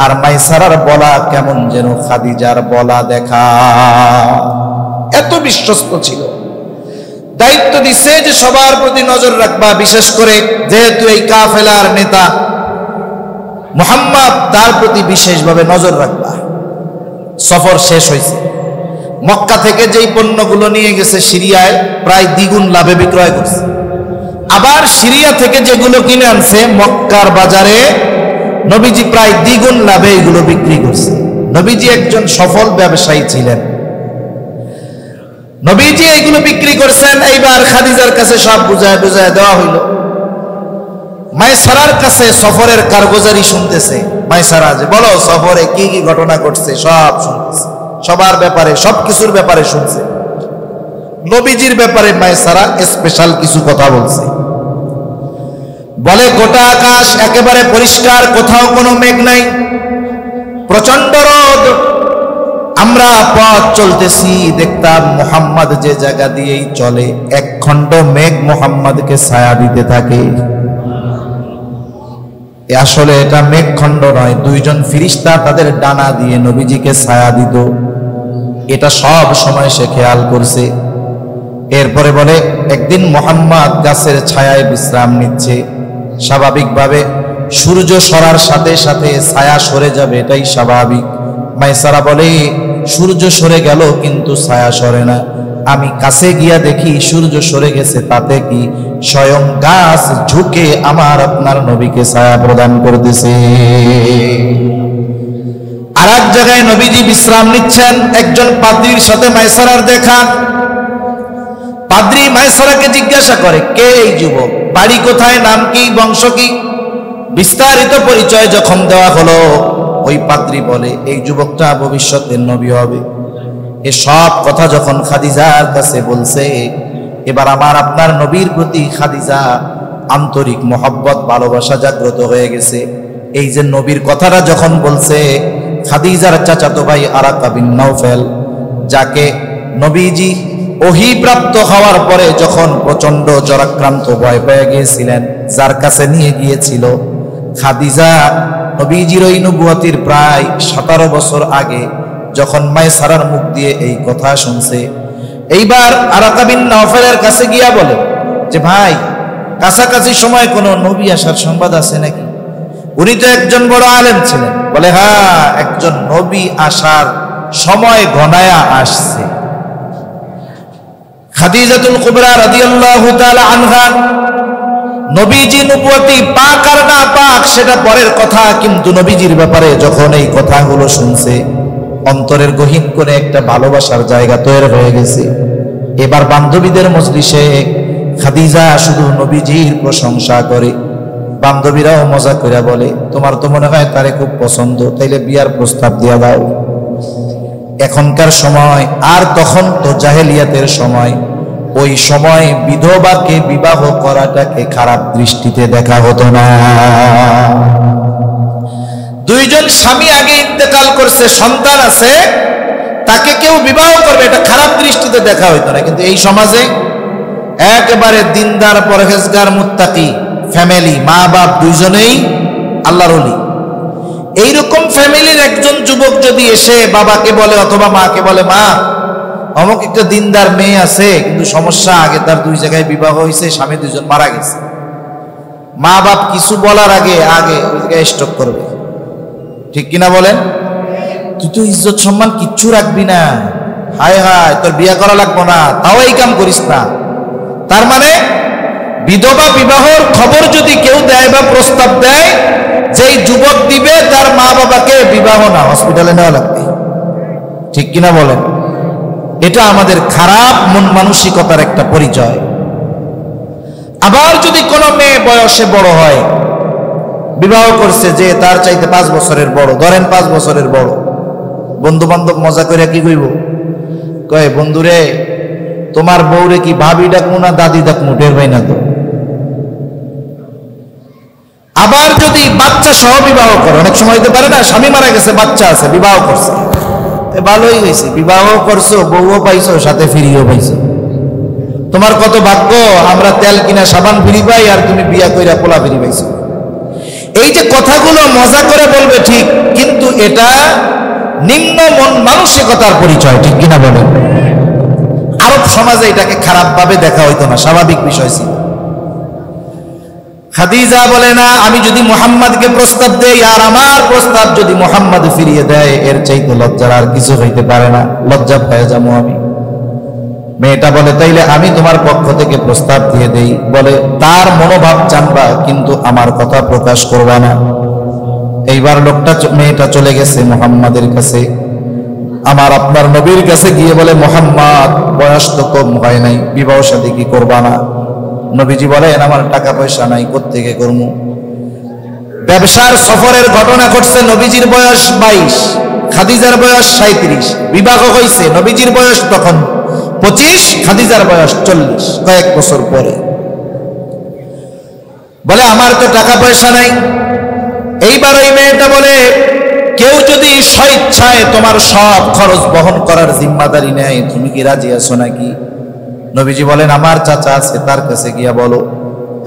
আর মাইসারার বলা কেমন যেন খাদিজার বলা দেখা। এত বিশ্বস্ত ছিল। দায়িত্ব দিছে যে সবার প্রতি নজর রাখবা, বিশেষ করে যেহেতু এই কাফেলার নেতা মুহাম্মদ, তার প্রতি বিশেষভাবে নজর রাখবা। সফর শেষ হয়েছে। মক্কা থেকে যেই পণ্যগুলো নিয়ে গেছে সিরিয়ায় প্রায় দ্বিগুণ লাভে বিক্রয় করছে। আবার সিরিয়া থেকে যেগুলো কিনে আনছে মক্কার বাজারে নবীজি প্রায় দ্বিগুণ লাভে এগুলো বিক্রি করছে। নবীজি একজন সফল ব্যবসায়ী ছিলেন। নবীজি এইগুলো বিক্রি করছেন। এইবার খাদিজার কাছে সব বুঝায় দেওয়া হইল। মাইসারার কাছে সফরের কারগুজারি শুনতেছে। মাইসারা যে বলো সফরে কি কি ঘটনা ঘটছে সব শুনতেছে, সবার ব্যাপারে সবকিছুর ব্যাপারে শুনছে। নবীজির ব্যাপারে মাইসারা স্পেশাল কিছু কথা বলছে। বলে গোটা আকাশ একেবারে পরিষ্কার, কোথাও কোনো মেঘ নাই, প্রচন্ড রোদ। আমরা পথ চলতেছি, দেখতাম মুহাম্মদ যে জায়গা দিয়েই চলে এক খণ্ড মেঘ মুহাম্মদকে ছায়া দিতে থাকে। আসলে এটা মেঘখণ্ড নয়, দুইজন ফিরিস্তা তাদের ডানা দিয়ে নবীজিকে ছায়া দিত। এটা সব সময় সে খেয়াল করছে। এরপরে বলে একদিন মুহাম্মদ গাছের ছায়ায় বিশ্রাম নিচ্ছে। স্বাভাবিকভাবে সূর্য সরার সাথে সাথে ছায়া সরে যাবে, এটাই স্বাভাবিক। মাইসারা বলে সূর্য সরে গেল কিন্তু ছায়া সরে না। আমি কাছে গিয়া দেখি সূর্য সরে গেছে, তাতে কি স্বয়ং গাছ ঝুঁকে আমার আপনার নবীকে ছায়া প্রদান করতেছে। আর এক জায়গায় নবীজি বিশ্রাম নিচ্ছেন, একজন পাদ্রীর সাথে মাইসারার দেখা। পাদ্রী মাইসারাকে জিজ্ঞাসা করে, কে এই যুবক, বাড়ি কোথায়, নাম কি, বংশ কি? বিস্তারিত পরিচয় যখন দেওয়া হলো, ওই পাদ্রী বলে এই যুবকটা ভবিষ্যতের নবী হবে। এসব কথা যখন খাদিজার কাছে বলছে, এবার আমার আপনার নবীর প্রতি খাদিজা আন্তরিক মহব্বত ভালোবাসা জাগ্রত হয়ে গেছে। এই যে নবীর কথাটা যখন বলছে, খাদিজার চাচাতো ভাই আরাকা বিন নাওফেল, যাকে নবীজি ওহী প্রাপ্ত হওয়ার পরে যখন প্রচন্ড জ্বরাক্রান্ত ভয় পেয়ে গিয়েছিলেন, যার কাছে নিয়ে গিয়েছিল, খাদিজা নবীজির ওই নবুয়তির প্রায় 17 বছর আগে যখন মাইসারার মুখ দিয়ে এই কথা শুনছে, এইবার আরাকা বিন নাওফেলের কাছে গিয়া বলে যে ভাই, কাছাকাছি সময় কোনো নবী আসার সংবাদ আছে নাকি? উনি তো একজন বড় আলেম ছিলেন। বলে হ্যাঁ, একজন নবী আসার সময় ঘনায়া আসছে। খাদিজাতুল কুবরা রাদিয়াল্লাহু তাআলা আনহা, নবীজি নবুয়তি পাক আর না পাক সেটা পরের কথা, কিন্তু নবীজির ব্যাপারে যখন এই কথাগুলো শুনছে, অন্তরের গহীন করে একটা ভালোবাসার জায়গা তৈরি হয়ে গেছে। এবার বান্ধবীদের মজলিসে খাদিজা শুধু নবীজির প্রশংসা করে। বান্ধবীরাও মজা করে বলে, তোমার তো মনে হয় তারে খুব পছন্দ, তাইলে বিয়ার প্রস্তাব দিয়া দাও। এখনকার সময় আর তখন তো জাহেলিয়াতের সময়, ওই সময় বিধবাকে বিবাহ করাটাকে খারাপ দৃষ্টিতে দেখা হতো না। দুইজন স্বামী আগে ইন্তেকাল করছে, সন্তান আছে, তাকে কেউ বিবাহ করবে এটা খারাপ দৃষ্টিতে দেখা হইতো না। কিন্তু এই সমাজে একেবারে দিনদার, পরহেজগার, মুত্তাকি ফ্যামিলি, মা বাপ দুইজনেই আল্লাহর ওলি, এইরকম ফ্যামিলির একজন যুবক যদি এসে বাবাকে বলে অথবা মাকে বলে, মা অমুক একটা দিনদার মেয়ে আছে, কিন্তু সমস্যা, আগে তার 2 জায়গায় বিবাহ হয়েছে, স্বামী 2জন মারা গেছে, মা বাপ কিছু বলার আগে ওই জায়গায় স্টপ করবে। ঠিক কিনা বলেন? তুই তো ইজ্জত সম্মান কিচ্ছু রাখবি না, হায় হায় তোর বিয়ে করা লাগবো না, তাও এই কাম করিস না। তার মানে বিধবা বিবাহর খবর যদি কেউ দেয় বা প্রস্তাব দেয়, যেই যুবক দিবে তার মা বাবাকে বিবাহ না, হসপিটালে নেওয়া লাগবে। ঠিক কিনা বলেন? এটা আমাদের খারাপ মন মানসিকতার একটা পরিচয়। আবার যদি কোনো মেয়ে বয়সে বড় হয়, বিবাহ করছে যে তার চাইতে 5 বছরের বড়, ধরেন 5 বছরের বড়, বন্ধু বান্ধব মজা করে কি কইব, কয় বন্ধুরে তোমার বউরে কি ভাবি ডাকমু না দাদি ডাকমু, টের পাই না তো। আবার যদি বাচ্চা সহ বিবাহ করে, অনেক সময় হতে পারে না স্বামী মারা গেছে বাচ্চা আছে বিবাহ করছে, ভালোই হয়েছে, বিবাহ করছো, বউও পাইছো, সাথে ফিরিও পাইছো, তোমার কত ভাগ্য। আমরা তেল কিনা সাবান ফিরি পাই, আর তুমি বিয়া কইরা পোলা ফিরি পাইছো। এই যে কথাগুলো মজা করে বলবে ঠিক, কিন্তু এটা নিম্ন মন মানসিকতার পরিচয়, ঠিক কিনা বলেন? আরব সমাজে এটাকে খারাপ ভাবে দেখা হইতো না, স্বাভাবিক বিষয় ছিল। খাদিজা বলে না, আমি যদি মুহাম্মদকে প্রস্তাব দেই আর আমার প্রস্তাব যদি মুহাম্মদ ফিরিয়ে দেয়, এর চাইতে লজ্জার আর কিছু হইতে পারে না, লজ্জা পেয়ে যাবো আমি। মেয়েটা বলে, তাইলে আমি তোমার পক্ষ থেকে প্রস্তাব দিয়ে দেই। বলে, তার মনোভাব জানবা, কিন্তু আমার কথা প্রকাশ করবা না। এইবার মেয়েটা চলে গেছে মুহাম্মাদের কাছে, আমার আপনার নবীর কাছে গিয়ে বলে, মুহাম্মদ বয়স তো কম হয় নাই, বিবাহ শাদী কি করবা না? নবীজি বলেন, আমার টাকা পয়সা নাই, কোত্থেকে করবো? ব্যবসার সফরের ঘটনা ঘটছে, নবীজির বয়স 22, খাদিজার বয়স 37, বিবাহ হয়েছে, নবীজির বয়স তখন 25, খাদিজার বয়স 40, কয়েক বছর পরে। বলে, আমার তো টাকা পয়সা নাই। এইবার ওই মেয়েটা বলে, কেউ যদি স্বেচ্ছায় তোমার সব খরচ বহন করার জিম্মাদারি নেয়, তুমি কি রাজি আছো নাকি? নবীজি বলেন, আমার চাচা আছে, তার কাছে গিয়া বলো।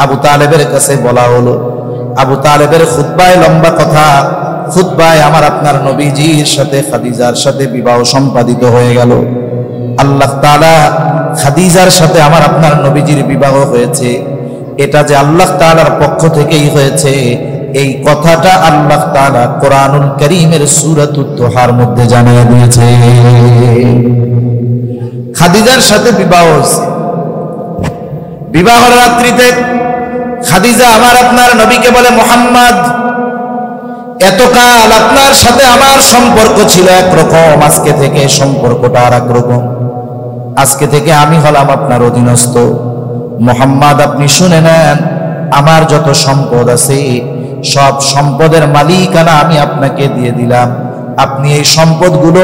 আবু তালেবের কাছে বলা হলো। আবু তালেবের খুতবায় লম্বা কথা, খুতবায় আমার আপনার নবীজির সাথে খাদিজার সাথে বিবাহ সম্পাদিত হয়ে গেল। আল্লাহ তাআলা খাদিজার সাথে আমার আপনার নবীজির বিবাহ হয়েছে, এটা যে আল্লাহ তাআলার পক্ষ থেকেই হয়েছে, এই কথাটা আল্লাহ তাআলা কোরআনুল কারীমের সূরাতুদ দুহার মধ্যে জানিয়ে দিয়েছে। খাদিজার সাথে বিবাহ হয়েছে। বিবাহের রাত্রিতে খাদিজা আমার আপনার নবীকে বলে, মুহাম্মদ, এতকাল আপনার সাথে আমার সম্পর্ক ছিল একরকম, আজকে থেকে সম্পর্কটা আর একরকম। আজকে থেকে আমি হলাম আপনার অধীনস্থ। মুহাম্মদ, আপনি শুনে নেন, আমার যত সম্পদ আছে সব সম্পদের মালিকানা আমি আপনাকে দিয়ে দিলাম। আপনি এই সম্পদগুলো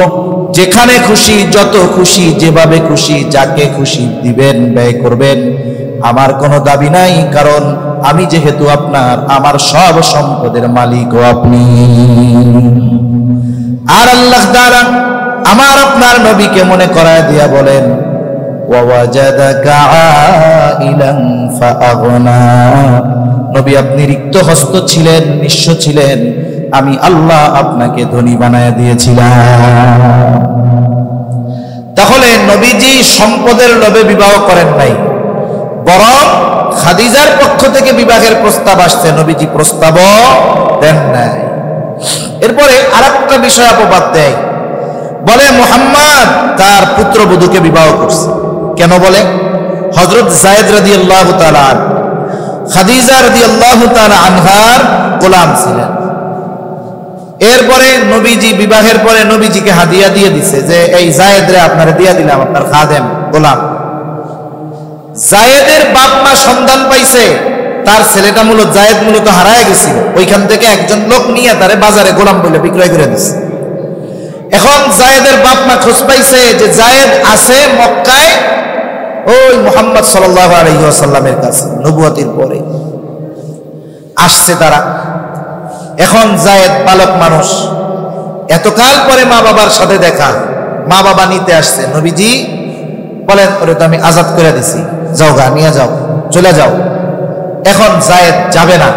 যেখানে খুশি, যত খুশি, যেভাবে খুশি, যাকে খুশি দিবেন, ব্যয় করবেন। আমার কোনো দাবি নাই, কারণ আমি যেহেতু আপনার, আমার সব সম্পদের মালিকও আপনি। আর আল্লাহ তাআলা আমার আপনার নবীকে মনে করায় দিয়া বলেন, ওয়াওয়াজাদাকা আইলান ফাআগনা। নবী, আপনি রিক্ত হস্ত ছিলেন, নিঃস্ব ছিলেন, আমি আল্লাহ আপনাকে ধনী বানায় দিয়েছিলাম। তাহলে নবীজি সম্পদের লোভে বিবাহ করেন নাই, বরং খাদিজার পক্ষ থেকে বিবাহের প্রস্তাব আসছে, নবীজি প্রস্তাবও দেন নাই। এরপরে আরেকটা বিষয় অপবাদ দেয়, বলে মুহাম্মদ তার পুত্রবধূকে বিবাহ করছে। কেন বলে? হযরত যায়েদ রাদিয়াল্লাহু তাআলা খাদিজা রাদিয়াল্লাহু তাআলা আনহার গোলাম ছিলেন। এরপরে নবীজি বিবাহের পরে নবীজিকে হাদিয়া দিয়ে দিছে, যে এই যায়েদরে আপনারা দিয়া দিলাম, আপনার খাদেম, গোলাম। যায়েদের বাপ মা সন্তান পাইছে, তার ছেলেটা যায়েদ মূলত হারায় গেছিল, ওইখান থেকে একজন লোক নিয়ে তারে বাজারে গোলাম বলে বিক্রয় করে দিছে। এখন যায়েদের বাপ মা খোঁজ পাইছে যে যায়েদ আছে মক্কায় ওই মুহাম্মদ সাল্লাল্লাহু আলাইহি ওয়াসাল্লামের কাছে, নবুয়তির পরে আসছে তারা। এখন যায়েদ বালক মানুষ, এতকাল পরে মা বাবার সাথে দেখা, মা বাবা নিতে আসছে। নবীজি বলেন, ওরে তো আমি আজাদ করে দিছি, যাও গা, নিয়ে যাও, চলে যাও। এখন যায়েদ যাবে না,